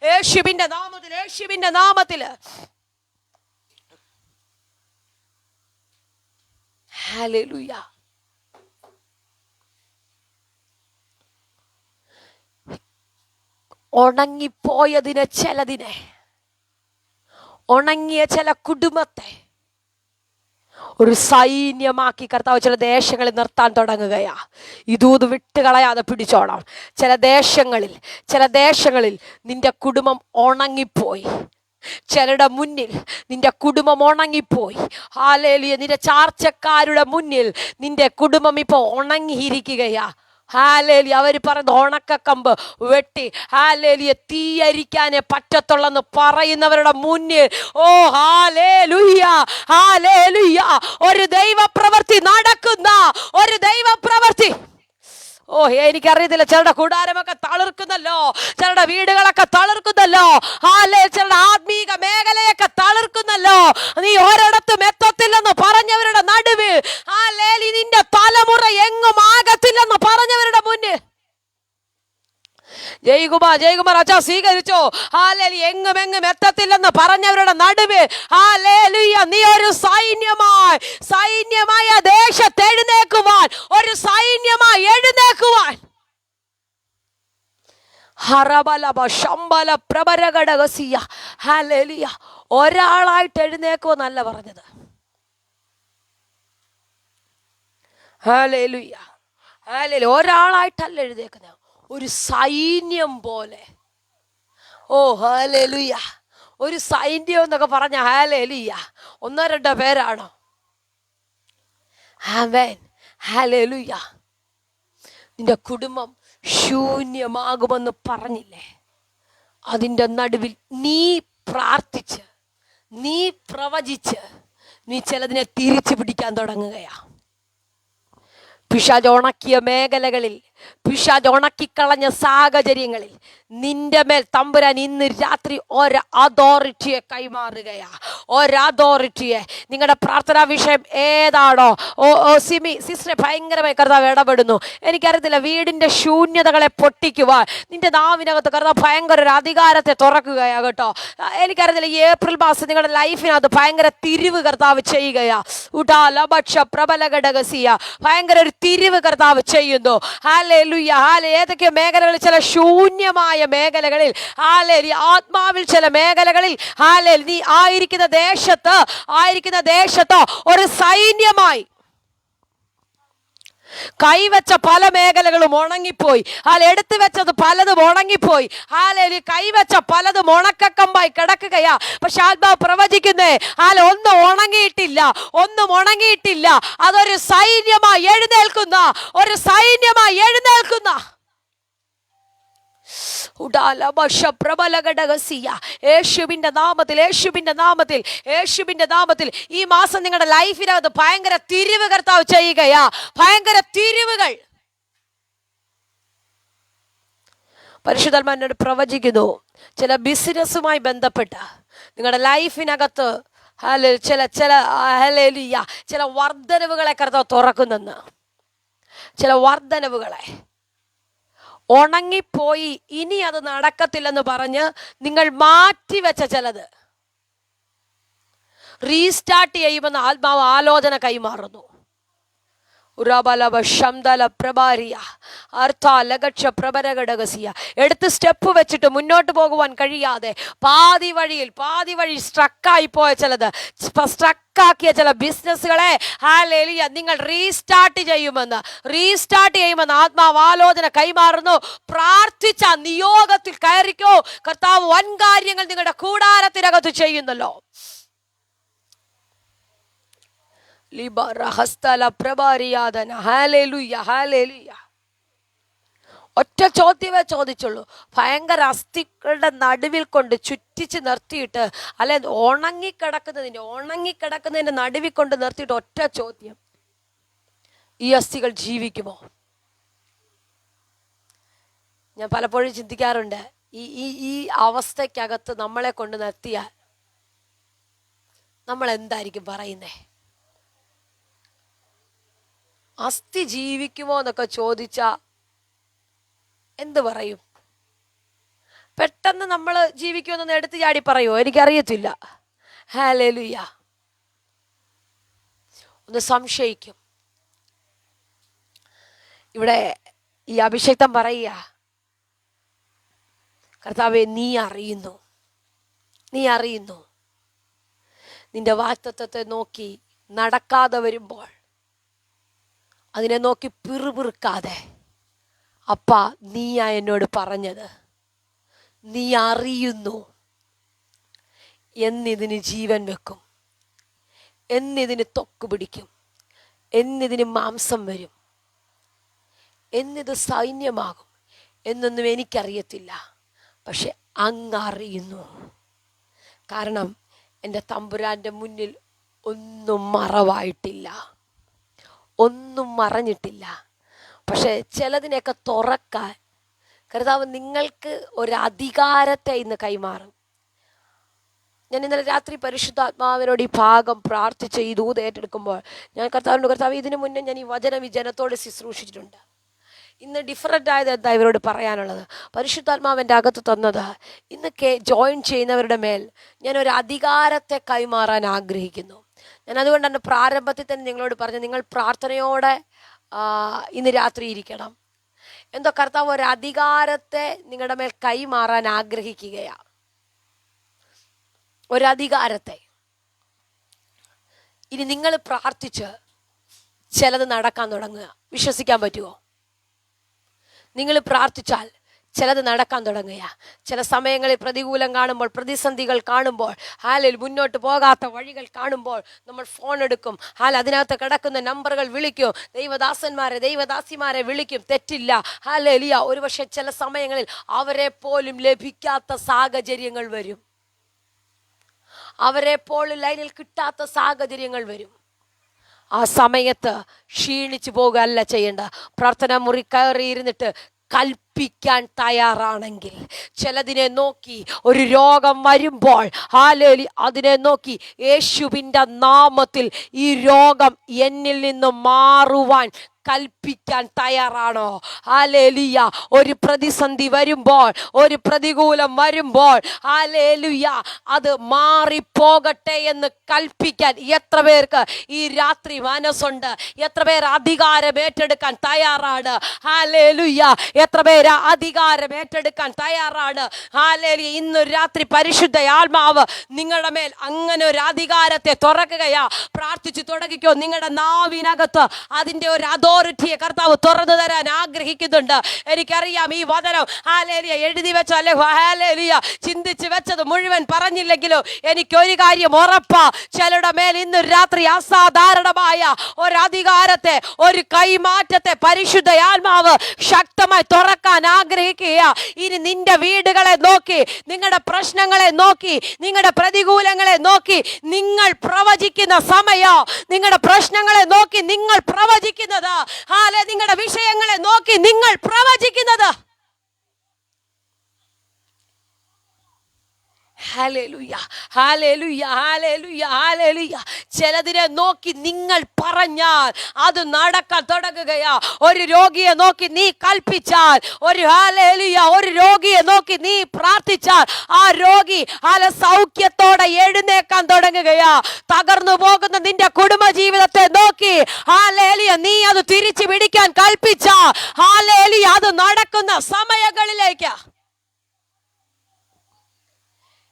യേശുവിന്റെ നാമത്തിൽ, യേശുവിന്റെ നാമത്തില്. ഹല്ലേലൂയ. ഉണങ്ങിപ്പോയതിനെ, ചിലതിനെ, ഉണങ്ങിയ ചില കുടുംബത്തെ ഒരു സൈന്യമാക്കി കർത്താവ് ചില ദേശങ്ങളിൽ നിർത്താൻ തുടങ്ങുകയാ. ഇതൂത് വിട്ടുകളയാതെ പിടിച്ചോണം. ചില ദേശങ്ങളിൽ നിന്റെ കുടുംബം ഉണങ്ങിപ്പോയി. ചിലരുടെ മുന്നിൽ നിന്റെ കുടുംബം ഉണങ്ങിപ്പോയി. ഹല്ലേലൂയ. നിന്റെ ചാർച്ചക്കാരുടെ മുന്നിൽ നിന്റെ കുടുംബം ഇപ്പോൾ ഉണങ്ങിയിരിക്കുകയാ. ഹല്ലേലൂയ. അവർ പറയുന്ന ഉണക്കക്കമ്പ് വെട്ടി ഹല്ലേലൂയ തീയരിക്കാനേ പറ്റത്തുള്ളെന്ന് പറയുന്നവരുടെ മുന്നിൽ, ഓ ഹല്ലേലൂയ, ഹല്ലേലൂയ, ഒരു ദൈവപ്രവൃത്തി നടക്കുന്ന, ഒരു ദൈവപ്രവൃത്തി. ഓ എനിക്കറിയത്തില്ല, ചിലരുടെ കൂടാരമൊക്കെ തളിർക്കുന്നല്ലോ, ചിലരുടെ വീടുകളൊക്കെ തളിർക്കുന്നല്ലോ, ചിലരുടെ ആത്മീക മേഖലയൊക്കെ തളിർക്കുന്നല്ലോ. നീ ഒരിടത്തും എത്തത്തില്ലെന്ന് പറഞ്ഞവരുടെ നടുവിൽ നിന്റെ തലമുറ എങ്ങും ആകത്തില്ലെന്ന് പറഞ്ഞവരുടെ മുന്നിൽ ജയകുമാർ അച്ഛാ സ്വീകരിച്ചോ. ഹല്ലേലൂയ. എങ്ങും എത്തത്തില്ലെന്ന് പറഞ്ഞവരുടെ നടുവിൽ ഹല്ലേലൂയ നീ ഒരു സൈന്യമായ ദേശത്ത് എഴുന്നേക്കുവാൻ, ഒരു സൈന്യമായി എഴുന്നേക്കുവാൻ. ഹല്ലേലൂയ. ഒരാളായിട്ട് എഴുന്നേക്കുമെന്നല്ല പറഞ്ഞത്. Hallelujah, hallelujah. ഒരാളായിട്ടല്ല എഴുതേക്കുന്നത്, ഒരു സൈന്യം പോലെ. ഓ ഹല്ലേലൂയ. ഒരു സൈന്യം എന്നൊക്കെ പറഞ്ഞ ഹല്ലേലൂയ ഒന്നോ രണ്ടോ പേരാണോ? ആമേൻ, ഹല്ലേലൂയ. നിന്റെ കുടുംബം ശൂന്യമാകുമെന്ന് പറഞ്ഞില്ലേ? അതിൻ്റെ നടുവിൽ നീ പ്രാർത്ഥിച്ച്, നീ പ്രവചിച്ച്, നീ ചിലതിനെ തിരിച്ചു പിടിക്കാൻ തുടങ്ങുകയാ. പിശാച് ഉണക്കിയ മേഖലകളിൽ, പിശാച് ഉണക്കിക്കളഞ്ഞ സാഹചര്യങ്ങളിൽ നിന്റെ മേൽ തമ്പുരാൻ ഇന്ന് രാത്രി ഒരു അതോറിറ്റിയെ കൈമാറുകയാ. ഒരതോറിറ്റിയെ. നിങ്ങളുടെ പ്രാർത്ഥനാ വിഷയം ഏതാണോ? സിമി സിസ്റ്ററെ ഭയങ്കരമായി കർത്താവ് ഇടപെടുന്നു. എനിക്കറിയത്തില്ല, വീടിൻ്റെ ശൂന്യതകളെ പൊട്ടിക്കുവാൻ നിന്റെ നാവിനകത്ത് കർത്താവ് ഭയങ്കര ഒരു അധികാരത്തെ തുറക്കുകയാ കേട്ടോ. എനിക്കറിയത്തില്ല, ഈ ഏപ്രിൽ മാസം നിങ്ങളുടെ ലൈഫിനകത്ത് ഭയങ്കര തിരിവ് കർത്താവ് ചെയ്യുകയാ. പ്രബല ഘടകസിയ ഭയങ്കര ഒരു തിരിവ് കർത്താവ് ചെയ്യുന്നു. Hallelujah, hallelujah. ഏതൊക്കെ മേഖലകളിൽ, ചില ശൂന്യമായ മേഖലകളിൽ, ഹല്ലേലൂയ, ആത്മാവിൽ ചില മേഖലകളിൽ, ഹല്ലേലൂയ, നീ ആയിരിക്കുന്ന ദേശത്ത് ഒരു സൈന്യമായി കൈവച്ച പല മേഖലകളും ഉണങ്ങിപ്പോയി. എടുത്തു വെച്ചത് പലതും ഉണങ്ങിപ്പോയി. കൈവച്ച പലതും ഉണക്കക്കമ്പായി കിടക്കുകയാ. പക്ഷെ ആത്മാവ് പ്രവചിക്കുന്നേ, ഒന്നും ഉണങ്ങിയിട്ടില്ല. അതൊരു സൈന്യമായി എഴുന്നേൽക്കുന്ന, ഒരു സൈന്യമായി എഴുന്നേൽക്കുന്ന. യേശുവിന്റെ നാമത്തിൽ ഈ മാസം നിങ്ങളുടെ ലൈഫിനകത്ത് ഭയങ്കര തിരിവ് കർത്താവ് ചെയ്യുകയാ. ഭയങ്കര തിരിവുകൾ. പരിശുദ്ധാത്മാവിനോട് പ്രവചിക്കുന്നു, ചില ബിസിനസ്സുമായി ബന്ധപ്പെട്ട് നിങ്ങളുടെ ലൈഫിനകത്ത് ചില വർധനവുകളെ കർത്താവ് തുറക്കുന്നെന്ന്. ചില വർധനവുകളെ ഉണങ്ങിപ്പോയി, ഇനി അത് നടക്കത്തില്ലെന്ന് പറഞ്ഞ് നിങ്ങൾ മാറ്റിവെച്ച ചിലത് റീസ്റ്റാർട്ട് ചെയ്യുമെന്ന് ആത്മാവ് ആലോചന കൈമാറുന്നു. എടുത്ത് സ്റ്റെപ്പ് വെച്ചിട്ട് മുന്നോട്ട് പോകുവാൻ കഴിയാതെ പാതി വഴി സ്ട്രക്കായി പോയ ചിലത്, സ്ട്രക്കാക്കിയ ചില ബിസിനസ്സുകളെ ഹല്ലേലൂയ നിങ്ങൾ റീസ്റ്റാർട്ട് ചെയ്യുമെന്ന് ആത്മാവ് ആലോചന കൈമാറുന്നു. പ്രാർത്ഥിച്ച നിയോഗത്തിൽ കയറിക്കോ. കർത്താവ് വൻ കാര്യങ്ങൾ നിങ്ങളുടെ കൂടാരത്തിനകത്ത് ചെയ്യുന്നല്ലോ. ഒറ്റ ചോദ്യമേ ചോദിച്ചുള്ളൂ. ഭയങ്കര അസ്ഥികളുടെ നടുവിൽ കൊണ്ട് ചുറ്റിച്ച് നിർത്തിയിട്ട്, അല്ലെ ഉണങ്ങിക്കിടക്കുന്നതിന്റെ നടുവിൽ കൊണ്ട് നിർത്തിയിട്ട് ഒറ്റ ചോദ്യം, ഈ അസ്ഥികൾ ജീവിക്കുമോ? ഞാൻ പലപ്പോഴും ചിന്തിക്കാറുണ്ട്, ഈ അവസ്ഥയ്ക്കകത്ത് നമ്മളെ കൊണ്ട് നിർത്തിയാൽ നമ്മൾ എന്തായിരിക്കും പറയുന്നേ? അസ്ഥി ജീവിക്കുമോ എന്നൊക്കെ ചോദിച്ചാ എന്ത് പറയും? പെട്ടെന്ന് നമ്മൾ ജീവിക്കുമെന്നൊന്ന് എടുത്തു ചാടി പറയുമോ? എനിക്കറിയത്തില്ല. ഹല്ലേലൂയ. ഒന്ന് സംശയിക്കും. ഇവിടെ ഈ അഭിഷേക്തം പറയുക, കർത്താവേ നീ അറിയുന്നു. നിന്റെ വാഗ്ദത്തത്തെ നോക്കി നടക്കാതെ വരുമ്പോൾ അതിനെ നോക്കി പിറുപിറുക്കാതെ, അപ്പാ നീയാ എന്നോട് പറഞ്ഞത്, നീ അറിയുന്നു, എന്നിതിന് ജീവൻ വെക്കും, എന്നിതിന് ത്വക്ക് പിടിക്കും, എന്നിതിന് മാംസം വരും, എന്നിത് സൈന്യമാകും എന്നൊന്നും എനിക്കറിയത്തില്ല, പക്ഷെ അങ്ങ് അറിയുന്നു. കാരണം എൻ്റെ തമ്പുരാൻ്റെ മുന്നിൽ ഒന്നും മറവായിട്ടില്ല, ഒന്നും മറഞ്ഞിട്ടില്ല. പക്ഷെ ചിലതിനെയൊക്കെ തുറക്കാൻ കർത്താവ് നിങ്ങൾക്ക് ഒരധികാരത്തെ ഇന്ന് കൈമാറും. ഞാൻ ഇന്നലെ രാത്രി പരിശുദ്ധാത്മാവിനോട് ഈ ഭാഗം പ്രാർത്ഥിച്ച് ഈ ദൂത് ഏറ്റെടുക്കുമ്പോൾ ഞാൻ കർത്താവ് ഇതിനു മുന്നേ ഞാൻ ഈ വചനം ഈ ജനത്തോട് ശുശ്രൂഷിച്ചിട്ടുണ്ട്. ഇന്ന് ഡിഫറൻ്റ് ആയത് എന്താ ഇവരോട് പറയാനുള്ളത്? പരിശുദ്ധാത്മാവിൻ്റെ അകത്ത് തന്നത്, ഇന്ന് ജോയിൻ ചെയ്യുന്നവരുടെ മേൽ ഞാനൊരു അധികാരത്തെ കൈമാറാൻ ആഗ്രഹിക്കുന്നു. ഞാൻ അതുകൊണ്ടാണ് പ്രാരംഭത്തിൽ തന്നെ നിങ്ങളോട് പറഞ്ഞു, നിങ്ങൾ പ്രാർത്ഥനയോടെ ഇന്ന് രാത്രി ഇരിക്കണം. എന്തോ കർത്താവ് ഒരു അധികാരത്തെ നിങ്ങളുടെ മേൽ കൈമാറാൻ ആഗ്രഹിക്കുകയാണ്. ഒരധികാരത്തെ. ഇനി നിങ്ങൾ പ്രാർത്ഥിച്ച് ചിലത് നടക്കാൻ തുടങ്ങുക. വിശ്വസിക്കാൻ പറ്റുമോ? നിങ്ങൾ പ്രാർത്ഥിച്ചാൽ ചിലത് നടക്കാൻ തുടങ്ങുക. ചില സമയങ്ങളിൽ പ്രതികൂലം കാണുമ്പോൾ, പ്രതിസന്ധികൾ കാണുമ്പോൾ, ഹാലിൽ മുന്നോട്ട് പോകാത്ത വഴികൾ കാണുമ്പോൾ നമ്മൾ ഫോൺ എടുക്കും. അതിനകത്ത് കിടക്കുന്ന നമ്പറുകൾ വിളിക്കും. ദൈവദാസന്മാരെ, ദൈവദാസിമാരെ വിളിക്കും. തെറ്റില്ല. ഹല്ലേലൂയ. ഒരുപക്ഷെ ചില സമയങ്ങളിൽ അവരെ പോലും ലഭിക്കാത്ത സാഹചര്യങ്ങൾ വരും. അവരെ പോലും ലൈനിൽ കിട്ടാത്ത സാഹചര്യങ്ങൾ വരും. ആ സമയത്ത് ക്ഷീണിച്ചു പോകുകയല്ല ചെയ്യേണ്ട. പ്രാർത്ഥനാ മുറി കയറിയിരുന്നിട്ട് കൽപ്പിക്കാൻ തയ്യാറാണെങ്കിൽ, ചിലതിനെ നോക്കി ഒരു രോഗം വരുമ്പോൾ അതിനെ നോക്കി യേശുവിൻ്റെ നാമത്തിൽ ഈ രോഗം എന്നിൽ നിന്ന് മാറുവാൻ കൽപ്പിക്കാൻ തയ്യാറാണോ? ഹല്ലേലൂയ. ഒരു പ്രതിസന്ധി വരുമ്പോൾ, ഒരു പ്രതികൂലം വരുമ്പോൾ ഹല്ലേലൂയ അത് മാറിപ്പോകട്ടെ എന്ന് കൽപ്പിക്കാൻ എത്ര പേർക്ക് ഈ രാത്രി മനസ്സുണ്ട്? എത്ര പേർ അധികാരം ഏറ്റെടുക്കാൻ തയ്യാറാണ്? ഹല്ലേലൂയ. എത്ര പേര് അധികാരം ഏറ്റെടുക്കാൻ തയ്യാറാണ്? ഹല്ലേലൂയ. ഇന്ന് രാത്രി പരിശുദ്ധ ആത്മാവ് നിങ്ങളുടെ മേൽ അങ്ങനെ ഒരു അധികാരത്തെ തുറക്കുകയാ. പ്രാർത്ഥിച്ചു തുടങ്ങിക്കോ. നിങ്ങളുടെ നാവിനകത്ത് അതിൻ്റെ ഒരു അതോറിറ്റിയെ കർത്താവ് തുറന്നു തരാൻ ആഗ്രഹിക്കുന്നുണ്ട്. എനിക്കറിയാം ഈ വചനം ഹല്ലേലൂയ എഴുതി വെച്ചോ, അല്ലെ ഹല്ലേലൂയ ചിന്തിച്ച് വെച്ചത് മുഴുവൻ പറഞ്ഞില്ലെങ്കിലും എനിക്കൊരു കാര്യം ഉറപ്പാ. ചിലരുടെ മേൽ ഇന്ന് രാത്രി അസാധാരണമായ ഒരു അധികാരത്തെ, ഒരു കൈമാറ്റത്തെ പരിശുദ്ധ ആത്മാവ് ശക്തമായി തുറക്കാൻ ആഗ്രഹിക്കുക. ഇനി നിന്റെ വീടുകളെ നോക്കി, നിങ്ങളുടെ പ്രശ്നങ്ങളെ നോക്കി, നിങ്ങളുടെ പ്രതികൂലങ്ങളെ നോക്കി നിങ്ങൾ പ്രവചിക്കുന്ന സമയം, നിങ്ങളുടെ പ്രശ്നങ്ങളെ നോക്കി നിങ്ങൾ പ്രവചിക്കുന്നത്, നിങ്ങളുടെ വിഷയങ്ങളെ നോക്കി നിങ്ങൾ പ്രവചിക്കുന്നത്. ഹല്ലേലൂയ, ഹല്ലേലൂയ, ഹല്ലേലൂയ, ഹല്ലേലൂയ. ചിലതിനെ നോക്കി നിങ്ങൾ പറഞ്ഞാൽ അത് നടക്കാൻ തുടങ്ങുകയാ. ഒരു രോഗിയെ നോക്കി നീ കൽപ്പിച്ചാൽ, ഒരു രോഗിയെ നോക്കി നീ പ്രാർത്ഥിച്ചാൽ ആ രോഗി സൗഖ്യത്തോടെ എഴുന്നേക്കാൻ തുടങ്ങുകയാ. തകർന്നു പോകുന്ന നിന്റെ കുടുംബ ജീവിതത്തെ നോക്കി ഹല്ലേലൂയ നീ അത് തിരിച്ചു പിടിക്കാൻ കൽപ്പിച്ചാൽ ഹല്ലേലൂയ അത് നടക്കുന്ന സമയങ്ങളിലേക്ക്.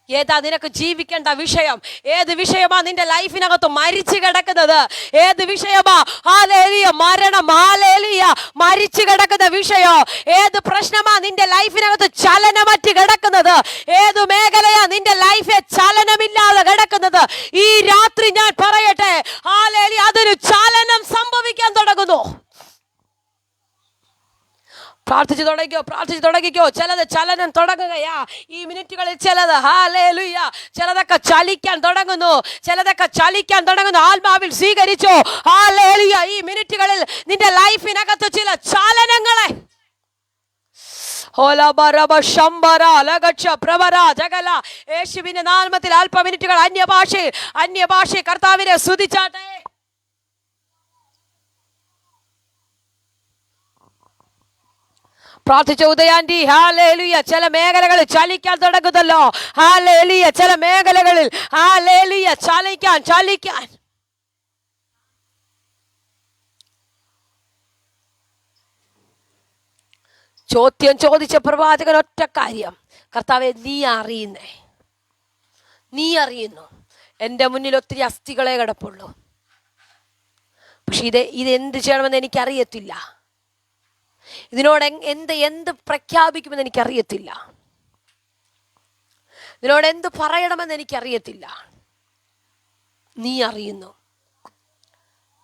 ഏതാ നിനക്ക് ജീവിക്കേണ്ട വിഷയം? ഏത് വിഷയമാ നിന്റെ ലൈഫിനകത്ത് മരിച്ചു കിടക്കുന്നത്? ഏത് വിഷയമാ ഹല്ലേലൂയ മരണം, ഹല്ലേലൂയ മരിച്ചു കിടക്കുന്ന വിഷയം? ഏത് പ്രശ്നമാ നിന്റെ ലൈഫിനകത്ത് ചലനമറ്റ് കിടക്കുന്നത്? ഏത് മേഖലയാ നിന്റെ ലൈഫിൽ ചലനമില്ലാതെ കിടക്കുന്നത്? ഈ രാത്രി ഞാൻ പറയട്ടെ, ഹല്ലേലൂയ അതൊരു ചലനം സംഭവിക്കാൻ തുടങ്ങുന്നു. പ്രാർത്ഥിച്ചു തുടങ്ങിക്കോ. ചിലത് ചലനം തുടങ്ങുകയാ ഈ മിനിറ്റുകളിൽ. ചിലത് ഹല്ലേലൂയ ചിലതൊക്കെ ചലിക്കാൻ തുടങ്ങുന്നു. ആത്മാവിൽ സ്വീകരിച്ചോ. ഹല്ലേലൂയ ഈ മിനിറ്റുകളിൽ നിന്റെ ലൈഫിനകത്ത് ചില ചലനങ്ങളെ യേശുവിന്റെ നാമത്തിൽ അല്പ മിനിറ്റുകൾ അന്യഭാഷ കർത്താവിനെ സ്തുതിച്ചാട്ടെ. പ്രാർത്ഥിച്ച ഉദയാന്റി ഹല്ലേലൂയ. ചില മേഖലകളിൽ ചലിക്കാൻ തുടങ്ങുന്നല്ലോ. ഹല്ലേലൂയ ചില മേഖലകളിൽ ഹല്ലേലൂയ ചലിക്കാൻ ചോദ്യം ചോദിച്ച പ്രവാചകൻ ഒറ്റ കാര്യം, കർത്താവേ നീ അറിയുന്നു എൻ്റെ മുന്നിൽ ഒത്തിരി അസ്ഥികളെ കിടപ്പുള്ളൂ. പക്ഷെ ഇത് എന്ത് ചെയ്യണമെന്ന് എനിക്കറിയത്തില്ല. ഇതിനോട് എന്ത് പ്രഖ്യാപിക്കുമെന്ന് എനിക്കറിയത്തില്ല. ഇതിനോട് എന്ത് പറയണമെന്ന് എനിക്കറിയത്തില്ല. നീ അറിയുന്നു.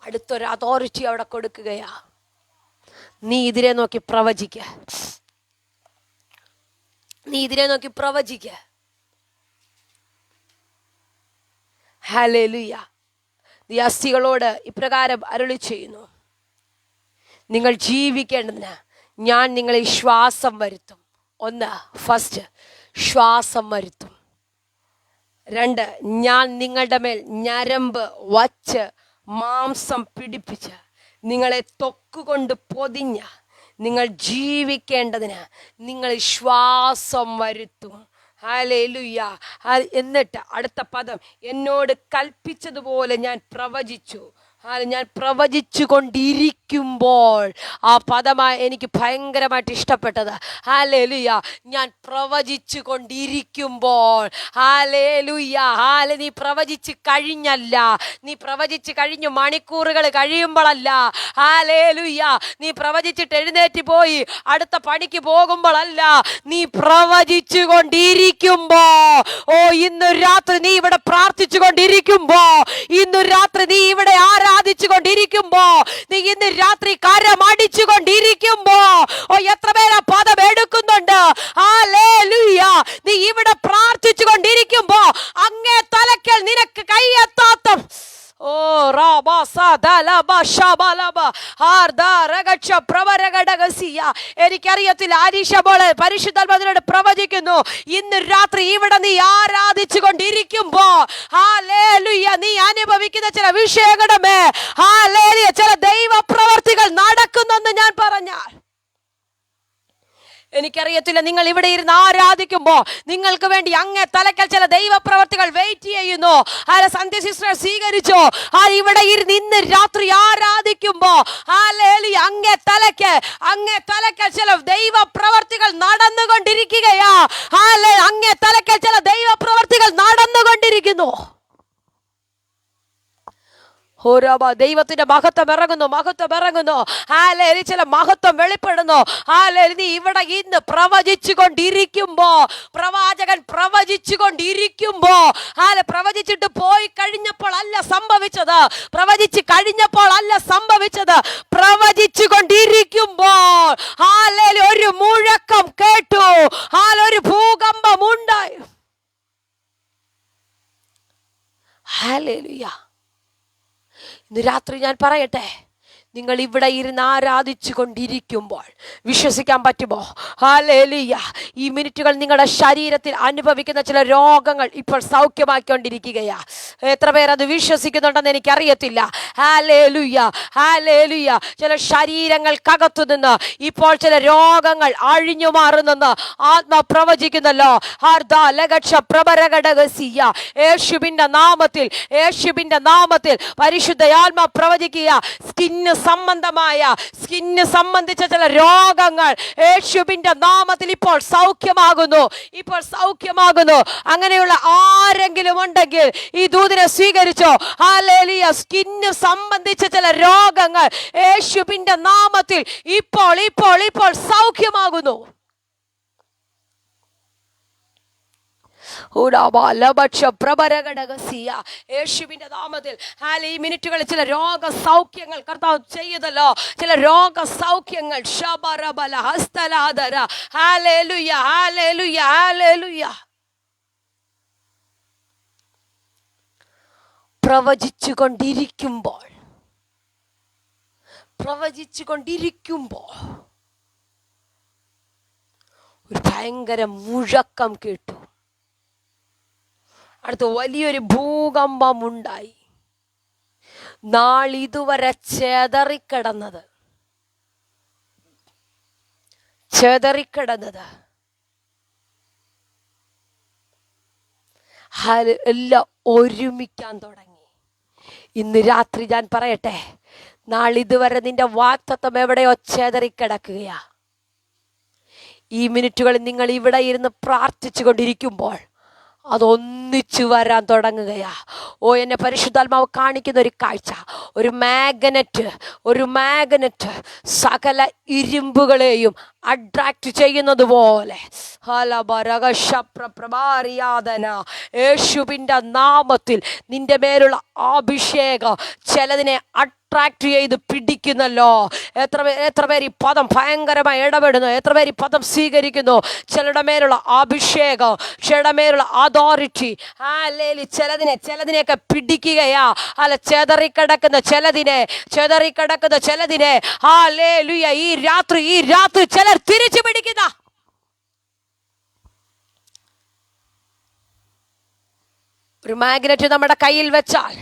അടുത്തൊരു അതോറിറ്റി അവിടെ കൊടുക്കുകയാ. നീ ഇതിനെ നോക്കി പ്രവചിക്ക. ഹല്ലേലൂയ. നീ അസ്ഥികളോട് ഇപ്രകാരം അരുളി ചെയ്യുന്നു, നിങ്ങൾ ജീവിക്കേണ്ടതിന് ഞാൻ നിങ്ങളെ ശ്വാസം വരുത്തും. ഫസ്റ്റ് ശ്വാസം വരുത്തും. 2 ഞാൻ നിങ്ങളുടെ മേൽ ഞരമ്പ് വച്ച് മാംസം പിടിപ്പിച്ച് നിങ്ങളെ തൊക്കുകൊണ്ട് പൊതിഞ്ഞ് നിങ്ങൾ ജീവിക്കേണ്ടതിന് നിങ്ങൾ ശ്വാസം വരുത്തും. ഹല്ലേലൂയ. എന്നിട്ട് അടുത്ത പദം, എന്നോട് കൽപ്പിച്ചതുപോലെ ഞാൻ പ്രവചിച്ചു. ഞാൻ പ്രവചിച്ചു കൊണ്ടിരിക്കും. ഇരിക്കുമ്പോൾ, ആ പദമായി എനിക്ക് ഭയങ്കരമായിട്ട് ഇഷ്ടപ്പെട്ടത്. ഹല്ലേലൂയ, ഞാൻ പ്രവചിച്ചു കൊണ്ടിരിക്കുമ്പോൾ. ഹല്ലേലൂയ, നീ പ്രവചിച്ച് കഴിഞ്ഞല്ല, നീ പ്രവചിച്ച് കഴിഞ്ഞു മണിക്കൂറുകൾ കഴിയുമ്പോഴല്ല. ഹല്ലേലൂയ, നീ പ്രവചിച്ചിട്ട് എഴുന്നേറ്റ് പോയി അടുത്ത പണിക്ക് പോകുമ്പോഴല്ല, നീ പ്രവചിച്ചു കൊണ്ടിരിക്കുമ്പോ. ഓ, ഇന്ന് രാത്രി നീ ഇവിടെ പ്രാർത്ഥിച്ചു കൊണ്ടിരിക്കുമ്പോ, ഇന്ന് രാത്രി നീ ഇവിടെ ആരാധിച്ചു കൊണ്ടിരിക്കുമ്പോ, നീ ഇന്ന് രാത്രി കരമടിച്ചു കൊണ്ടിരിക്കുമ്പോ, ഓ എത്ര പേരാ പദം എടുക്കുന്നുണ്ട്. ഹല്ലേലൂയ, നീ ഇവിടെ പ്രാർത്ഥിച്ചു കൊണ്ടിരിക്കുമ്പോ അങ്ങേ തലക്കൽ നിനക്ക് കൈയെത്താത്ത ഓ എനിക്കറിയത്തില്ല. ആരീഷ മോളെ പരിശുദ്ധാത്മാവിനോട് പ്രവചിക്കുന്നു, ഇന്ന് രാത്രി ഇവിടെ നീ ആരാധിച്ചു കൊണ്ടിരിക്കുമ്പോ, ഹല്ലേലൂയ, നീ അനുഭവിക്കുന്ന ചില വിഷയങ്ങളുമേ, ഹല്ലേലൂയ, ചില ദൈവ പ്രവർത്തികൾ നടക്കുന്നെന്ന് ഞാൻ പറഞ്ഞാൽ, എനിക്കറിയത്തില്ല, നിങ്ങൾ ഇവിടെ ഇരുന്ന് ആരാധിക്കുമ്പോ നിങ്ങൾക്ക് വേണ്ടി അങ്ങേ തലക്കൽ ചില ദൈവപ്രവർത്തികൾ വെയിറ്റ് ചെയ്യുന്നു. സന്ധ്യ സിസ്റ്റർ സ്വീകരിച്ചോ? ഇവിടെ ഇരുന്ന് ഇന്ന് രാത്രി ആരാധിക്കുമ്പോ അങ്ങേ തലക്കൽ ചില ദൈവപ്രവർത്തികൾ നടന്നുകൊണ്ടിരിക്കുകയാ. അങ്ങേ തലക്കൽ ചില ദൈവപ്രവർത്തികൾ നടന്നുകൊണ്ടിരിക്കുന്നു. ദൈവത്തിന്റെ മഹത്വം ഇറങ്ങുന്നു. ഹല്ലേലൂയ, ചില മഹത്വം വെളിപ്പെടുന്നു. ഹല്ലേലൂയ, നീ ഇവിടെ ഇന്ന് പ്രവചിച്ചു കൊണ്ടിരിക്കുമ്പോ, പ്രവാചകൻ പ്രവചിച്ചു കൊണ്ടിരിക്കുമ്പോ, പ്രവചിച്ചിട്ട് പോയി കഴിഞ്ഞപ്പോൾ അല്ല സംഭവിച്ചത്, പ്രവചിച്ചു കഴിഞ്ഞപ്പോൾ അല്ല സംഭവിച്ചത്, പ്രവചിച്ചു കൊണ്ടിരിക്കുമ്പോൾ ഹല്ലേലൂയ ഒരു മുഴക്കം കേട്ടു, ഒരു ഭൂകമ്പം ഉണ്ടായി. ഹല്ലേലൂയ. ഇന്ന് രാത്രി ഞാൻ പറയട്ടെ, നിങ്ങൾ ഇവിടെ ഇരുന്ന് ആരാധിച്ചു കൊണ്ടിരിക്കുമ്പോൾ വിശ്വസിക്കാൻ പറ്റുമോ? ഹല്ലേലൂയ, ഈ മിനിറ്റുകൾ നിങ്ങളുടെ ശരീരത്തിൽ അനുഭവിക്കുന്ന ചില രോഗങ്ങൾ ഇപ്പോൾ സൗഖ്യമാക്കിക്കൊണ്ടിരിക്കുകയാ. എത്ര പേരത് വിശ്വസിക്കുന്നുണ്ടെന്ന് എനിക്കറിയത്തില്ല. ഹല്ലേലൂയ, ചില ശരീരങ്ങൾക്കകത്തു നിന്ന് ഇപ്പോൾ ചില രോഗങ്ങൾ അഴിഞ്ഞു മാറുന്നെന്ന് ആത്മാ പ്രവചിക്കുന്നല്ലോ. യേശുവിന്റെ നാമത്തിൽ പരിശുദ്ധ ആത്മാ പ്രവചിക്കുക. സ്കിന്ന് സംബന്ധിച്ച ചില രോഗങ്ങൾ യേശുവിന്റെ നാമത്തിൽ ഇപ്പോൾ സൗഖ്യമാകുന്നു. അങ്ങനെയുള്ള ആരെങ്കിലും ഉണ്ടെങ്കിൽ ഈ ദൂതനെ സ്വീകരിച്ചോ. ഹല്ലേലൂയ, സ്കിന്ന് സംബന്ധിച്ച ചില രോഗങ്ങൾ യേശുവിന്റെ നാമത്തിൽ ഇപ്പോൾ സൗഖ്യമാകുന്നു. യേശുവിന്റെ നാമത്തിൽ ഈ മിനിറ്റുകളിൽ ചില രോഗസൗഖ്യങ്ങൾ കർത്താവ് ചെയ്തല്ലോ, ചില രോഗസൗഖ്യങ്ങൾ. പ്രവചിച്ചു കൊണ്ടിരിക്കുമ്പോൾ ഒരു ഭയങ്കര മുഴക്കം കേട്ടു. അടുത്ത് വലിയൊരു ഭൂകമ്പം ഉണ്ടായി. നാളിതുവരെ ചെതറിക്കിടന്നത് എല്ലാം ഒരുമിക്കാൻ തുടങ്ങി. ഇന്ന് രാത്രി ഞാൻ പറയട്ടെ, നാളിതുവരെ നിന്റെ വാക്തത്വം എവിടെയോ ചെതറിക്കിടക്കുകയാ. ഈ മിനിറ്റുകളിൽ നിങ്ങൾ ഇവിടെ ഇരുന്ന് പ്രാർത്ഥിച്ചു കൊണ്ടിരിക്കുമ്പോൾ അതൊന്നിച്ചു വരാൻ തുടങ്ങുകയാ. എന്നെ പരിശുദ്ധാത്മാവ് കാണിക്കുന്ന ഒരു കാഴ്ച, ഒരു മാഗ്നറ്റ് സകല ഇരുമ്പുകളെയും അട്രാക്ട് ചെയ്യുന്നത് പോലെ യേശുവിന്റെ നാമത്തിൽ നിന്റെ മേലുള്ള അഭിഷേകം ചിലതിനെ അട്രാക്ട് ചെയ്ത് പിടിക്കുന്നല്ലോ. എത്ര പേര് ഈ പദം ഭയങ്കരമായി ഇടപെടുന്നു? എത്ര പേര് ഈ പദം സ്വീകരിക്കുന്നു? ചിലരുടെ മേലുള്ള അഭിഷേകം, ചിലരുടെ മേലുള്ള അതോറിറ്റി ചിലതിനെയൊക്കെ പിടിക്കുകയാ. ചെതറിക്കിടക്കുന്ന ചിലതിനെ ഹല്ലേലൂയ, ഈ രാത്രി ചിലർ തിരിച്ചു പിടിക്കുന്ന ഒരു മാഗ്നറ്റ് നമ്മുടെ കയ്യിൽ വെച്ചാൽ,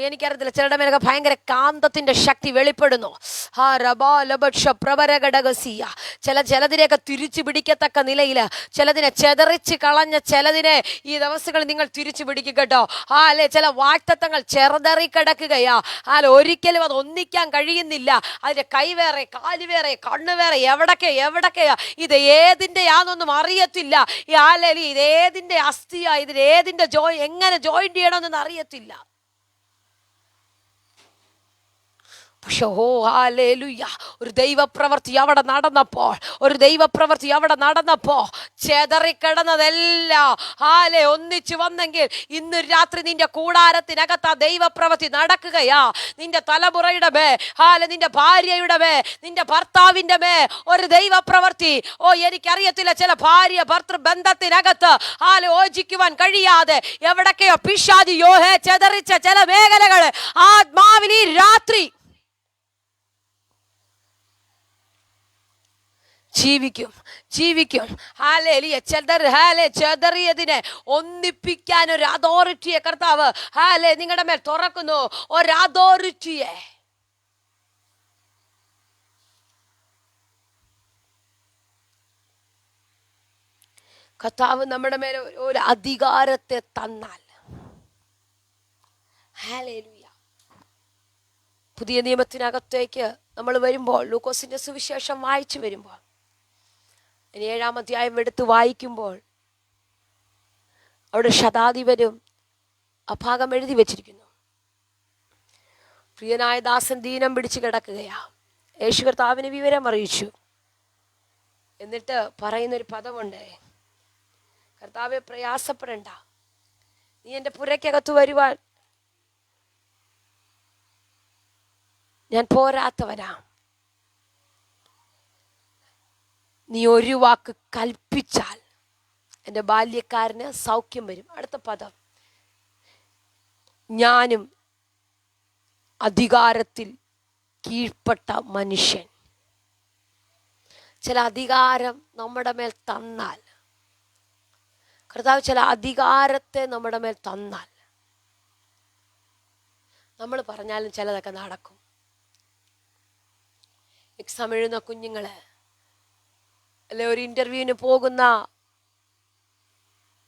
എനിക്കറിയത്തില്ല, ചിലരുടെ മേലൊക്കെ ഭയങ്കര കാന്തത്തിന്റെ ശക്തി വെളിപ്പെടുന്നു. ചിലതിനെയൊക്കെ തിരിച്ചു പിടിക്കത്തക്ക നിലയിൽ, ചിലതിനെ ചെതറിച്ച് കളഞ്ഞ ചിലതിനെ ഈ ദിവസങ്ങളിൽ നിങ്ങൾ തിരിച്ചു പിടിക്കും കേട്ടോ. ചില വാക്തത്വങ്ങൾ ചെറുതറി കിടക്കുകയാ. ഒരിക്കലും അത് ഒന്നിക്കാൻ കഴിയുന്നില്ല. അതിന്റെ കൈ വേറെ, കാല് വേറെ, കണ്ണ് വേറെ, എവിടൊക്കെയാ. ഇത് ഏതിൻ്റെയാണെന്നൊന്നും അറിയത്തില്ല. ഇത് ഏതിന്റെ അസ്ഥിയാ, ഇതിന് ഏതിന്റെ എങ്ങനെ ജോയിന്റ് ചെയ്യണമെന്നൊന്നും അറിയത്തില്ല. പക്ഷെ ഒരു ദൈവപ്രവൃത്തി അവിടെ നടന്നപ്പോൾ ചെതറിക്കിടന്നതെല്ലാം ഒന്നിച്ചു വന്നെങ്കിൽ ഇന്ന് രാത്രി നിന്റെ കൂടാരത്തിനകത്ത് ആ ദൈവപ്രവൃത്തി നടക്കുകയാ. നിന്റെ തലമുറയുടെ നിന്റെ ഭാര്യയുടെ നിന്റെ ഭർത്താവിന്റെ ഒരു ദൈവപ്രവൃത്തി. എനിക്കറിയത്തില്ല, ചില ഭാര്യ ഭർത്തൃ ബന്ധത്തിനകത്ത് യോജിക്കുവാൻ കഴിയാതെ എവിടൊക്കെയോ പിശാചി ചെതറിച്ച ചില മേഖലകള് ആത്മാവിൽ ഈ രാത്രി ജീവിക്കും. ചെതറിയതിനെ ഒന്നിപ്പിക്കാൻ ഒരു അതോറിറ്റിയെ കർത്താവ് നിങ്ങളുടെ മേൽ തുറക്കുന്നു. ഒരു അതോറിറ്റിയെ. കർത്താവ് നമ്മുടെ മേൽ ഒരു അധികാരത്തെ തന്നാൽ, പുതിയ നിയമത്തിനകത്തേക്ക് നമ്മൾ വരുമ്പോൾ, ലൂക്കോസിന്റെ സുവിശേഷം വായിച്ചു വരുമ്പോൾ, 7-ാം അധ്യായം എടുത്ത് വായിക്കുമ്പോൾ അവിടെ ശതാധിപനും ആ ഭാഗം എഴുതി വെച്ചിരിക്കുന്നു. പ്രിയനായ ദാസൻ ദീനം പിടിച്ചു കിടക്കുകയാ. യേശു കർത്താവിന് വിവരം അറിയിച്ചു. എന്നിട്ട് പറയുന്നൊരു പദമുണ്ട്, കർത്താവെ പ്രയാസപ്പെടണ്ട, നീ എൻ്റെ പുരയ്ക്കകത്ത് വരുവാൻ ഞാൻ പോരാത്തവനാ. നീ ഒരു വാക്ക് കൽപ്പിച്ചാൽ എൻ്റെ ബാല്യക്കാരന് സൗഖ്യം വരും. അടുത്ത പദം, ഞാനും അധികാരത്തിൽ കീഴ്പ്പെട്ട മനുഷ്യൻ. ചില അധികാരം നമ്മുടെ മേൽ തന്നാൽ, കർത്താവ് ചില അധികാരത്തെ നമ്മുടെ മേൽ തന്നാൽ, നമ്മൾ പറഞ്ഞാലും ചിലതൊക്കെ നടക്കും. എക്സാം എഴുതുന്ന കുഞ്ഞുങ്ങള്, അല്ലെ ഒരു ഇന്റർവ്യൂവിന് പോകുന്ന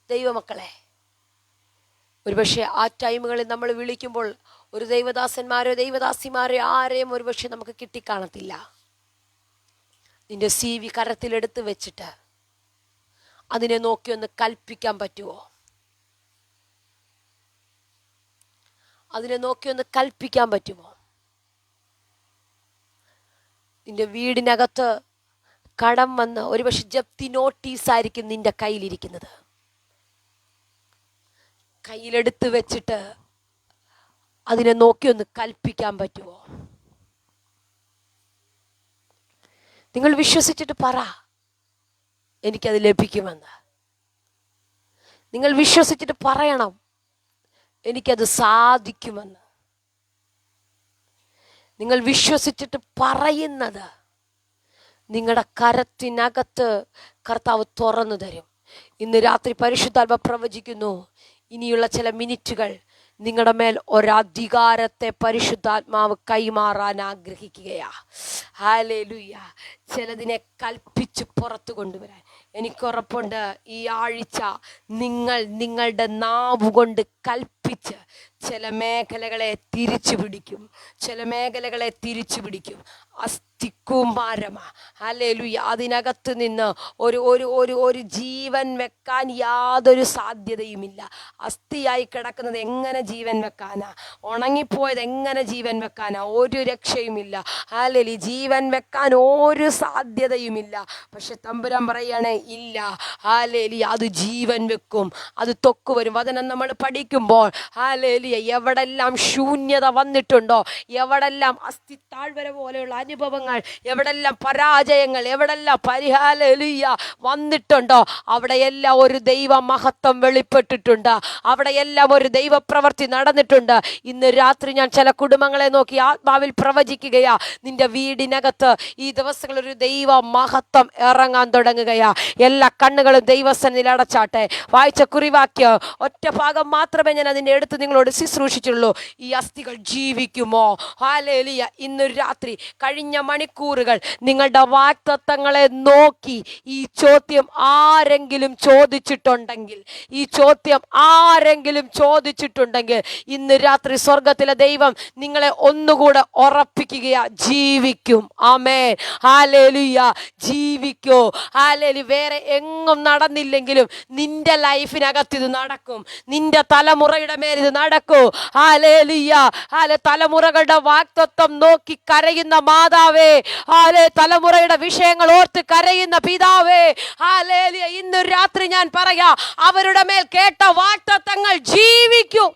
ദൈവമക്കളെ, ഒരുപക്ഷെ ആ ടൈമുകളിൽ നമ്മൾ വിളിക്കുമ്പോൾ ഒരു ദൈവദാസന്മാരോ ദൈവദാസിമാരോ ആരെയും ഒരുപക്ഷെ നമുക്ക് കിട്ടിക്കാണത്തില്ല. നിന്റെ CV കരത്തിലെടുത്ത് വെച്ചിട്ട് അതിനെ നോക്കി ഒന്ന് കൽപ്പിക്കാൻ പറ്റുമോ? അതിനെ നോക്കി ഒന്ന് കൽപ്പിക്കാൻ പറ്റുമോ? നിന്റെ വീടിനകത്ത് കടം വന്ന് ഒരുപക്ഷെ ജപ്തി നോട്ടീസായിരിക്കും നിന്റെ കയ്യിലിരിക്കുന്നത്. കയ്യിലെടുത്ത് വെച്ചിട്ട് അതിനെ നോക്കി ഒന്ന് കൽപ്പിക്കാൻ പറ്റുമോ? നിങ്ങൾ വിശ്വസിച്ചിട്ട് പറ, എനിക്കത് ലഭിക്കുമെന്ന്. നിങ്ങൾ വിശ്വസിച്ചിട്ട് പറയണം, എനിക്കത് സാധിക്കുമെന്ന്. നിങ്ങൾ വിശ്വസിച്ചിട്ട് പറയുന്നത് നിങ്ങളുടെ കരത്തിനകത്ത് കർത്താവ് തുറന്നു തരും. ഇന്ന് രാത്രി പരിശുദ്ധാത്മ പ്രവചിക്കുന്നു, ഇനിയുള്ള ചില മിനിറ്റുകൾ നിങ്ങളുടെ മേൽ ഒരധികാരത്തെ പരിശുദ്ധാത്മാവ് കൈമാറാൻ ആഗ്രഹിക്കുകയാ. ഹല്ലേലൂയ. ചിലതിനെ കൽപ്പിച്ച് പുറത്തു കൊണ്ടുവരാൻ എനിക്കുറപ്പുണ്ട്. ഈ ആഴ്ച നിങ്ങൾ നിങ്ങളുടെ നാവുകൊണ്ട് കൽപ്പിച്ച് ചില മേഖലകളെ തിരിച്ചു പിടിക്കും. അസ്ഥിക്കൂമ്പാരമാ. ഹല്ലേലൂയ. അതിനകത്ത് നിന്ന് ഒരു ജീവൻ വെക്കാൻ യാതൊരു സാധ്യതയുമില്ല. അസ്ഥിയായി കിടക്കുന്നത് എങ്ങനെ ജീവൻ വെക്കാനാ? ഉണങ്ങിപ്പോയത് എങ്ങനെ ജീവൻ വെക്കാനാ? ഒരു രക്ഷയുമില്ല. ഹല്ലേലൂയ. ജീവൻ വെക്കാൻ ഒരു സാധ്യതയുമില്ല. പക്ഷെ തമ്പുരാൻ പറയണേ, ഇല്ല. ഹല്ലേലൂയ. അത് ജീവൻ വെക്കും, അത് തൊക്ക് വരും. വചനം നമ്മൾ പഠിക്കുമ്പോൾ ഹല്ലേലൂയ, എവിടെല്ലാം ശൂന്യത വന്നിട്ടുണ്ടോ, എവിടെല്ലാം അസ്ഥി താഴ്വര പോലെയുള്ള അനുഭവങ്ങൾ, എവിടെല്ലാം പരാജയങ്ങൾ, എവിടെല്ലാം ഹല്ലേലൂയ വന്നിട്ടുണ്ടോ, അവിടെയെല്ലാം ഒരു ദൈവ മഹത്വം വെളിപ്പെട്ടിട്ടുണ്ട്. അവിടെയെല്ലാം ഒരു ദൈവപ്രവൃത്തി നടന്നിട്ടുണ്ട്. ഇന്ന് രാത്രി ഞാൻ ചില കുടുംബങ്ങളെ നോക്കി ആത്മാവിൽ പ്രവചിക്കുകയാ. നിന്റെ വീടിനകത്ത് ഈ ദിവസങ്ങളിൽ ഒരു ദൈവ മഹത്വം ഇറങ്ങാൻ തുടങ്ങുകയാ. എല്ലാ കണ്ണുകളും ദൈവസന്നിധിയിൽ അടച്ചാട്ടെ. വായിച്ച കുറിവാക്യം ഒറ്റ ഭാഗം മാത്രമേ ഞാൻ അതിൻ്റെ എടുത്ത് നിങ്ങളോട് ശുശ്രൂഷിച്ചുള്ളൂ. ഈ അസ്ഥികൾ ജീവിക്കുമോ? ഹല്ലേലൂയ. ഇന്നൊരു രാത്രി കഴിഞ്ഞ മണിക്കൂറുകൾ നിങ്ങളുടെ വാഗ്ദത്തങ്ങളെ നോക്കി ഈ ചോദ്യം ആരെങ്കിലും ചോദിച്ചിട്ടുണ്ടെങ്കിൽ ഇന്ന് രാത്രി സ്വർഗത്തിലെ ദൈവം നിങ്ങളെ ഒന്നുകൂടെ ഉറപ്പിക്കുകയാ, ജീവിക്കും. ആമേൻ. ഹല്ലേലൂയ. ജീവിക്കോ. ഹല്ലേലൂയ. വേറെ എങ്ങും നടന്നില്ലെങ്കിലും നിന്റെ ലൈഫിനകത്ത് ഇത് നടക്കും. നിന്റെ തലമുറയുടെ മേൽ ഇത് നടക്കൂ. ഹല്ലേലൂയ. തലമുറകളുടെ വാഗ്ദത്തം നോക്കി കരയുന്ന മാതാവേ, തലമുറയുടെ വിഷയങ്ങൾ ഓർത്ത് കരയുന്ന പിതാവേ, ഹല്ലേലൂയ. ഇന്ന് രാത്രി ഞാൻ പറയാ, അവരുടെ മേൽ കേട്ട വാഗ്ദത്തങ്ങൾ ജീവിക്കും.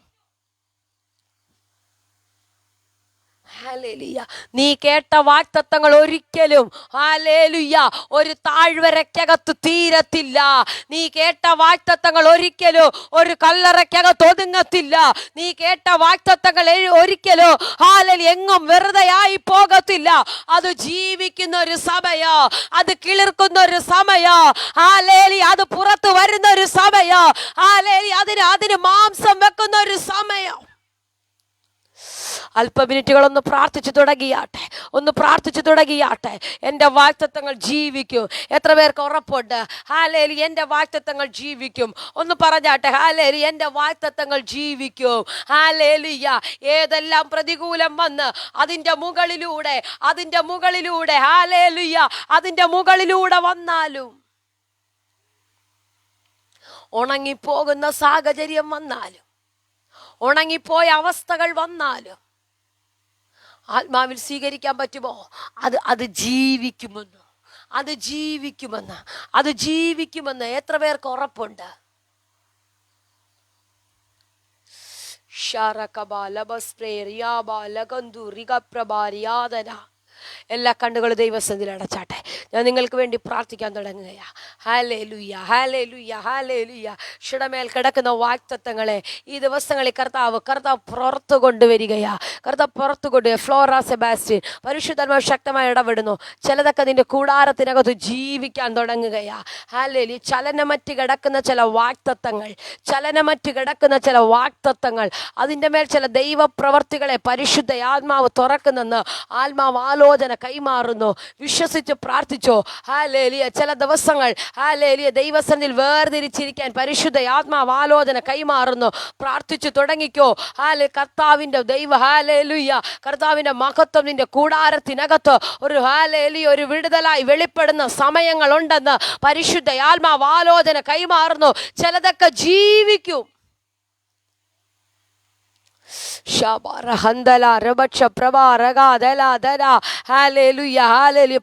ഹല്ലേലൂയ. നീ കേട്ട വാഗ്ദത്തങ്ങൾ ഒരിക്കലും ഹല്ലേലൂയ ഒരു താഴ്വരക്കകത്ത് തീരത്തില്ല. നീ കേട്ട വാഗ്ദത്തങ്ങൾ ഒരിക്കലും ഒരു കല്ലറക്കകത്ത് ഒതുങ്ങത്തില്ല. നീ കേട്ട വാഗ്ദത്തങ്ങൾ ഒരിക്കലും ഹല്ലേലൂയ എങ്ങും വെറുതെ ആയി പോകത്തില്ല. അത് ജീവിക്കുന്ന ഒരു സമയം, അത് കിളിർക്കുന്ന ഒരു സമയം, ഹല്ലേലൂയ അത് പുറത്തു വരുന്ന ഒരു സമയം, ഹല്ലേലൂയ അതിന് മാംസം വെക്കുന്ന ഒരു സമയം. അല്പ മിനിറ്റുകൾ ഒന്ന് പ്രാർത്ഥിച്ചു തുടങ്ങിയാട്ടെ. എൻ്റെ വാഗ്ദത്തങ്ങൾ ജീവിക്കും. എത്ര പേർക്ക് ഉറപ്പുണ്ട്? ഹല്ലേലൂയ എൻ്റെ വാഗ്ദത്തങ്ങൾ ജീവിക്കും. ഒന്ന് പറഞ്ഞാട്ടെ, ഹല്ലേലൂയ എൻ്റെ വാഗ്ദത്തങ്ങൾ ജീവിക്കും. ഹല്ലേലൂയ. ഏതെല്ലാം പ്രതികൂലം വന്ന് അതിൻ്റെ മുകളിലൂടെ ഹല്ലേലൂയ അതിൻ്റെ മുകളിലൂടെ വന്നാലും, ഉണങ്ങിപ്പോകുന്ന സാഹചര്യം വന്നാലും, ഉണങ്ങിപ്പോയ അവസ്ഥകൾ വന്നാലും ആത്മാവിൽ സ്വീകരിക്കാൻ പറ്റുമോ? അത് ജീവിക്കുമെന്ന് എത്ര പേർക്ക് ഉറപ്പുണ്ട്? എല്ലാ കണ്ണുകളും ദൈവസന്നിധിയിൽ അടച്ചാട്ടെ. ഞാൻ നിങ്ങൾക്ക് വേണ്ടി പ്രാർത്ഥിക്കാൻ തുടങ്ങുകയാ. ഹല്ലേലൂയ, ഹല്ലേലൂയ, ഹല്ലേലൂയ. ഷിടമേൽ കിടക്കുന്ന വാഗ്ദത്തങ്ങളെ ഈ ദിവസങ്ങളിൽ കർത്താവ് പുറത്തു കൊണ്ടുവരികയാ. ഫ്ലോറ സെബാസ്റ്റ്യൻ പരിശുദ്ധാത്മാവ് ശക്തമായി ഇടപെടുന്നു. ചിലതൊക്കെ നിന്റെ കൂടാരത്തിനകത്ത് ജീവിക്കാൻ തുടങ്ങുകയാ. ഹല്ലേലൂയ. ചലനമറ്റ് കിടക്കുന്ന ചില വാഗ്ദത്തങ്ങൾ അതിൻ്റെ മേൽ ചില ദൈവപ്രവർത്തികളെ പരിശുദ്ധ ആത്മാവ് തുറക്കുന്നെന്ന് ആത്മാവ് ആലോചന കൈമാറുന്നു. വിശ്വസിച്ച് പ്രാർത്ഥിച്ചോ. ഹല്ലേലൂയ. ചില ദിവസങ്ങൾ ഹല്ലേലൂയ ദൈവസന്നിധിയിൽ വേർതിരിച്ചിരിക്കാൻ പരിശുദ്ധ ആത്മാവ് ആലോചന കൈമാറുന്നു. പ്രാർത്ഥിച്ചു തുടങ്ങിക്കോ. കർത്താവിന്റെ മഹത്വം നിന്റെ കൂടാരത്തിനകത്ത് ഒരു വിടുതലായി വെളിപ്പെടുന്ന സമയങ്ങളുണ്ടെന്ന് പരിശുദ്ധ ആത്മാവ് ആലോചന കൈമാറുന്നു. ചിലതൊക്കെ ജീവിക്കും.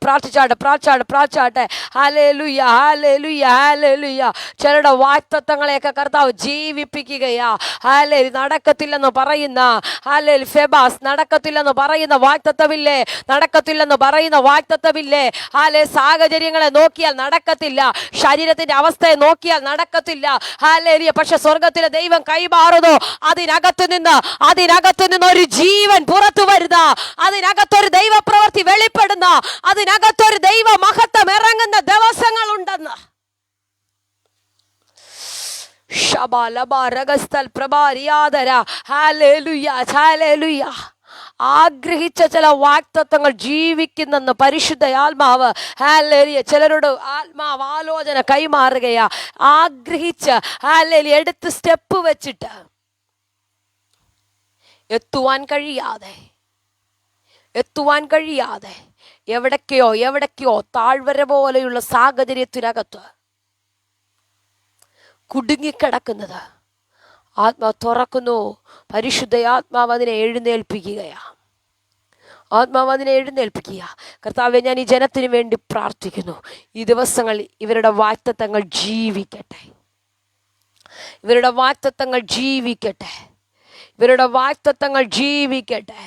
പ്രാർത്ഥിച്ചാട്ടെ. ചിലരുടെ വാഗ്ദത്തങ്ങളെയൊക്കെ കർത്താവ് ജീവിപ്പിക്കുകയാ. നടക്കത്തില്ലെന്ന് പറയുന്ന ഫെബാസ് നടക്കത്തില്ലെന്ന് പറയുന്ന വാഗ്ദത്തമില്ലേ? സാഹചര്യങ്ങളെ നോക്കിയാൽ നടക്കത്തില്ല, ശരീരത്തിന്റെ അവസ്ഥയെ നോക്കിയാൽ നടക്കത്തില്ല. പക്ഷെ സ്വർഗത്തിലെ ദൈവം കൈമാറുന്നു. അതിനകത്തു നിന്ന് ഒരു ജീവൻ പുറത്തു വരുന്ന, അതിനകത്തൊരു ദൈവപ്രവൃത്തി വെളിപ്പെടുന്ന, അതിനകത്തൊരു ദൈവ മഹത്വം ഇറങ്ങുന്ന ദിവസങ്ങളുണ്ടെന്ന്. ആഗ്രഹിച്ച ചില വാഗ്ദത്തങ്ങൾ ജീവിക്കുന്നെന്ന് പരിശുദ്ധ ആത്മാവ് ഹല്ലേലൂയ ചിലരോട് ആത്മാവ് ആലോചന കൈമാറുകയാ. ആഗ്രഹിച്ച് ഹല്ലേലൂയ എടുത്ത് സ്റ്റെപ്പ് വെച്ചിട്ട് എത്തുവാൻ കഴിയാതെ എവിടേക്കോ താഴ്വര പോലെയുള്ള സാഹചര്യത്തിനകത്ത് കുടുങ്ങിക്കിടക്കുന്നത് ആത്മാവ് തുറക്കുന്നു. പരിശുദ്ധ ആത്മാവ് അതിനെ എഴുന്നേൽപ്പിക്കുക. കർത്താവേ, ഞാൻ ഈ ജനത്തിന് വേണ്ടി പ്രാർത്ഥിക്കുന്നു. ഈ ദിവസങ്ങളിൽ ഇവരുടെ വാഗ്ദത്തങ്ങൾ ജീവിക്കട്ടെ. ഇവരുടെ വാഗ്ദത്തങ്ങൾ ജീവിക്കട്ടെ.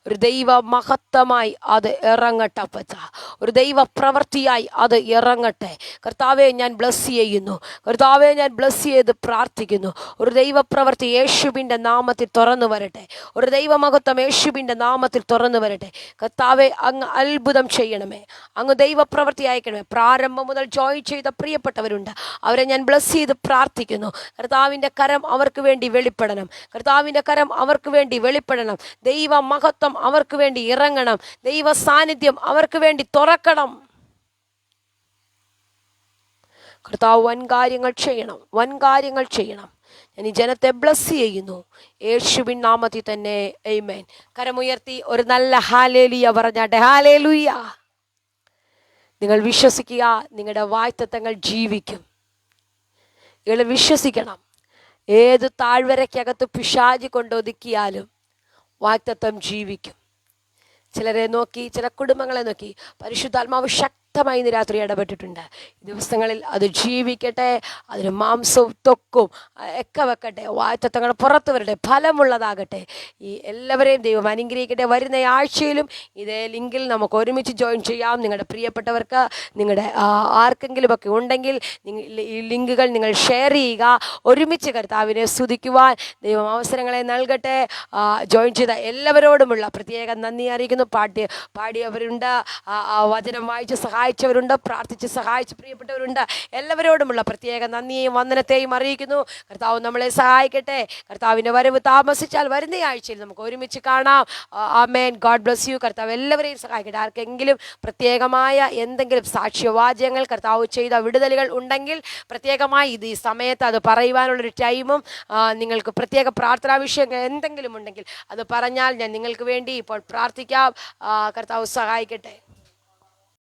ഒരു ദൈവ മഹത്വമായി അത് ഇറങ്ങട്ടെ അപ്പച്ച. ഒരു ദൈവ പ്രവൃത്തിയായി അത് ഇറങ്ങട്ടെ കർത്താവെ. ഞാൻ ബ്ലസ് ചെയ്യുന്നു കർത്താവെ, ഞാൻ ബ്ലസ് ചെയ്ത് പ്രാർത്ഥിക്കുന്നു. ഒരു ദൈവപ്രവൃത്തി യേശുവിൻ്റെ നാമത്തിൽ തുറന്നു വരട്ടെ. ഒരു ദൈവമഹത്വം യേശുവിൻ്റെ നാമത്തിൽ തുറന്നു വരട്ടെ കർത്താവെ. അങ്ങ് അത്ഭുതം ചെയ്യണമേ, അങ്ങ് ദൈവപ്രവൃത്തി അയക്കണമേ. പ്രാരംഭം മുതൽ ജോയിൻ ചെയ്ത പ്രിയപ്പെട്ടവരുണ്ട്, അവരെ ഞാൻ ബ്ലസ് ചെയ്ത് പ്രാർത്ഥിക്കുന്നു. കർത്താവിൻ്റെ കരം അവർക്ക് വേണ്ടി വെളിപ്പെടണം, കർത്താവിൻ്റെ കരം അവർക്ക് വേണ്ടി വെളിപ്പെടണം. ദൈവ മഹത്വം അവർക്ക് വേണ്ടി ഇറങ്ങണം, ദൈവ സാന്നിധ്യം അവർക്ക് വേണ്ടി തുറക്കണം. കർത്താവ് വൻകാര്യങ്ങൾ ചെയ്യണം, വൻകാര്യങ്ങൾ ചെയ്യണം. ഞാൻ ഈ ജനത്തെ ബ്ലസ് ചെയ്യുന്നു യേശുവിൻ നാമത്തിൽ തന്നെ, ആമേൻ. കരമുയർത്തി ഒരു നല്ല ഹല്ലേലൂയ പറഞ്ഞാട്ടെ. ഹല്ലേലൂയ. നിങ്ങൾ വിശ്വസിക്കുക, നിങ്ങളുടെ വാഗ്ദത്തങ്ങൾ ജീവിക്കും. നിങ്ങൾ വിശ്വസിക്കണം. ഏത് താഴ്വരയ്ക്കകത്ത് പിശാച് കൊണ്ടൊതുക്കിയാലും വാഗ്ദത്തം ജീവിക്കും. ചിലരെ നോക്കി, ചില കുടുംബങ്ങളെ നോക്കി പരിശുദ്ധാത്മാവ് ശക്തമായി ഇന്ന് രാത്രി ഇടപെട്ടിട്ടുണ്ട്. ഈ ദിവസങ്ങളിൽ അത് ജീവിക്കട്ടെ, അതിന് മാംസവും ത്വക്കും ഒക്കെ വെക്കട്ടെ, വാഗ്ദത്തങ്ങൾ പുറത്തു വരട്ടെ, ഫലമുള്ളതാകട്ടെ. ഈ എല്ലാവരെയും ദൈവം അനുഗ്രഹിക്കട്ടെ. വരുന്ന ആഴ്ചയിലും ഇതേ ലിങ്കിൽ നമുക്ക് ഒരുമിച്ച് ജോയിൻ ചെയ്യാം. നിങ്ങളുടെ പ്രിയപ്പെട്ടവർക്ക്, നിങ്ങളുടെ ആർക്കെങ്കിലുമൊക്കെ ഉണ്ടെങ്കിൽ ഈ ലിങ്കുകൾ നിങ്ങൾ ഷെയർ ചെയ്യുക. ഒരുമിച്ച് കർത്താവിനെ സ്തുതിക്കുവാൻ ദൈവം അവസരങ്ങളെ നൽകട്ടെ. ജോയിൻ ചെയ്ത എല്ലാവരോടുമുള്ള പ്രത്യേക നന്ദി അറിയിക്കുന്നു. പാടിയവരുണ്ട്, വചനം വായിച്ച് സഹായിച്ചവരുണ്ട്, പ്രാർത്ഥിച്ച് സഹായിച്ച് പ്രിയപ്പെട്ടവരുണ്ട്. എല്ലാവരോടുമുള്ള പ്രത്യേക നന്ദിയെയും വന്ദനത്തെയും അറിയിക്കുന്നു. കർത്താവ് നമ്മളെ സഹായിക്കട്ടെ. കർത്താവിൻ്റെ വരവ് താമസിച്ചാൽ വരുന്ന ആഴ്ചയിൽ നമുക്ക് ഒരുമിച്ച് കാണാം. ആമേൻ. God bless you. കർത്താവ് എല്ലാവരെയും സഹായിക്കട്ടെ. ആർക്കെങ്കിലും പ്രത്യേകമായ എന്തെങ്കിലും സാക്ഷ്യവാചകങ്ങൾ, കർത്താവ് ചെയ്ത വിടുതലുകൾ ഉണ്ടെങ്കിൽ പ്രത്യേകമായി ഈ സമയത്ത് അത് പറയുവാനുള്ളൊരു ടൈമും, നിങ്ങൾക്ക് പ്രത്യേക പ്രാർത്ഥനാ വിഷയങ്ങൾ എന്തെങ്കിലും ഉണ്ടെങ്കിൽ അത് പറഞ്ഞാൽ ഞാൻ നിങ്ങൾക്ക് വേണ്ടി ഇപ്പോൾ പ്രാർത്ഥിക്കാം. കർത്താവ് സഹായിക്കട്ടെ.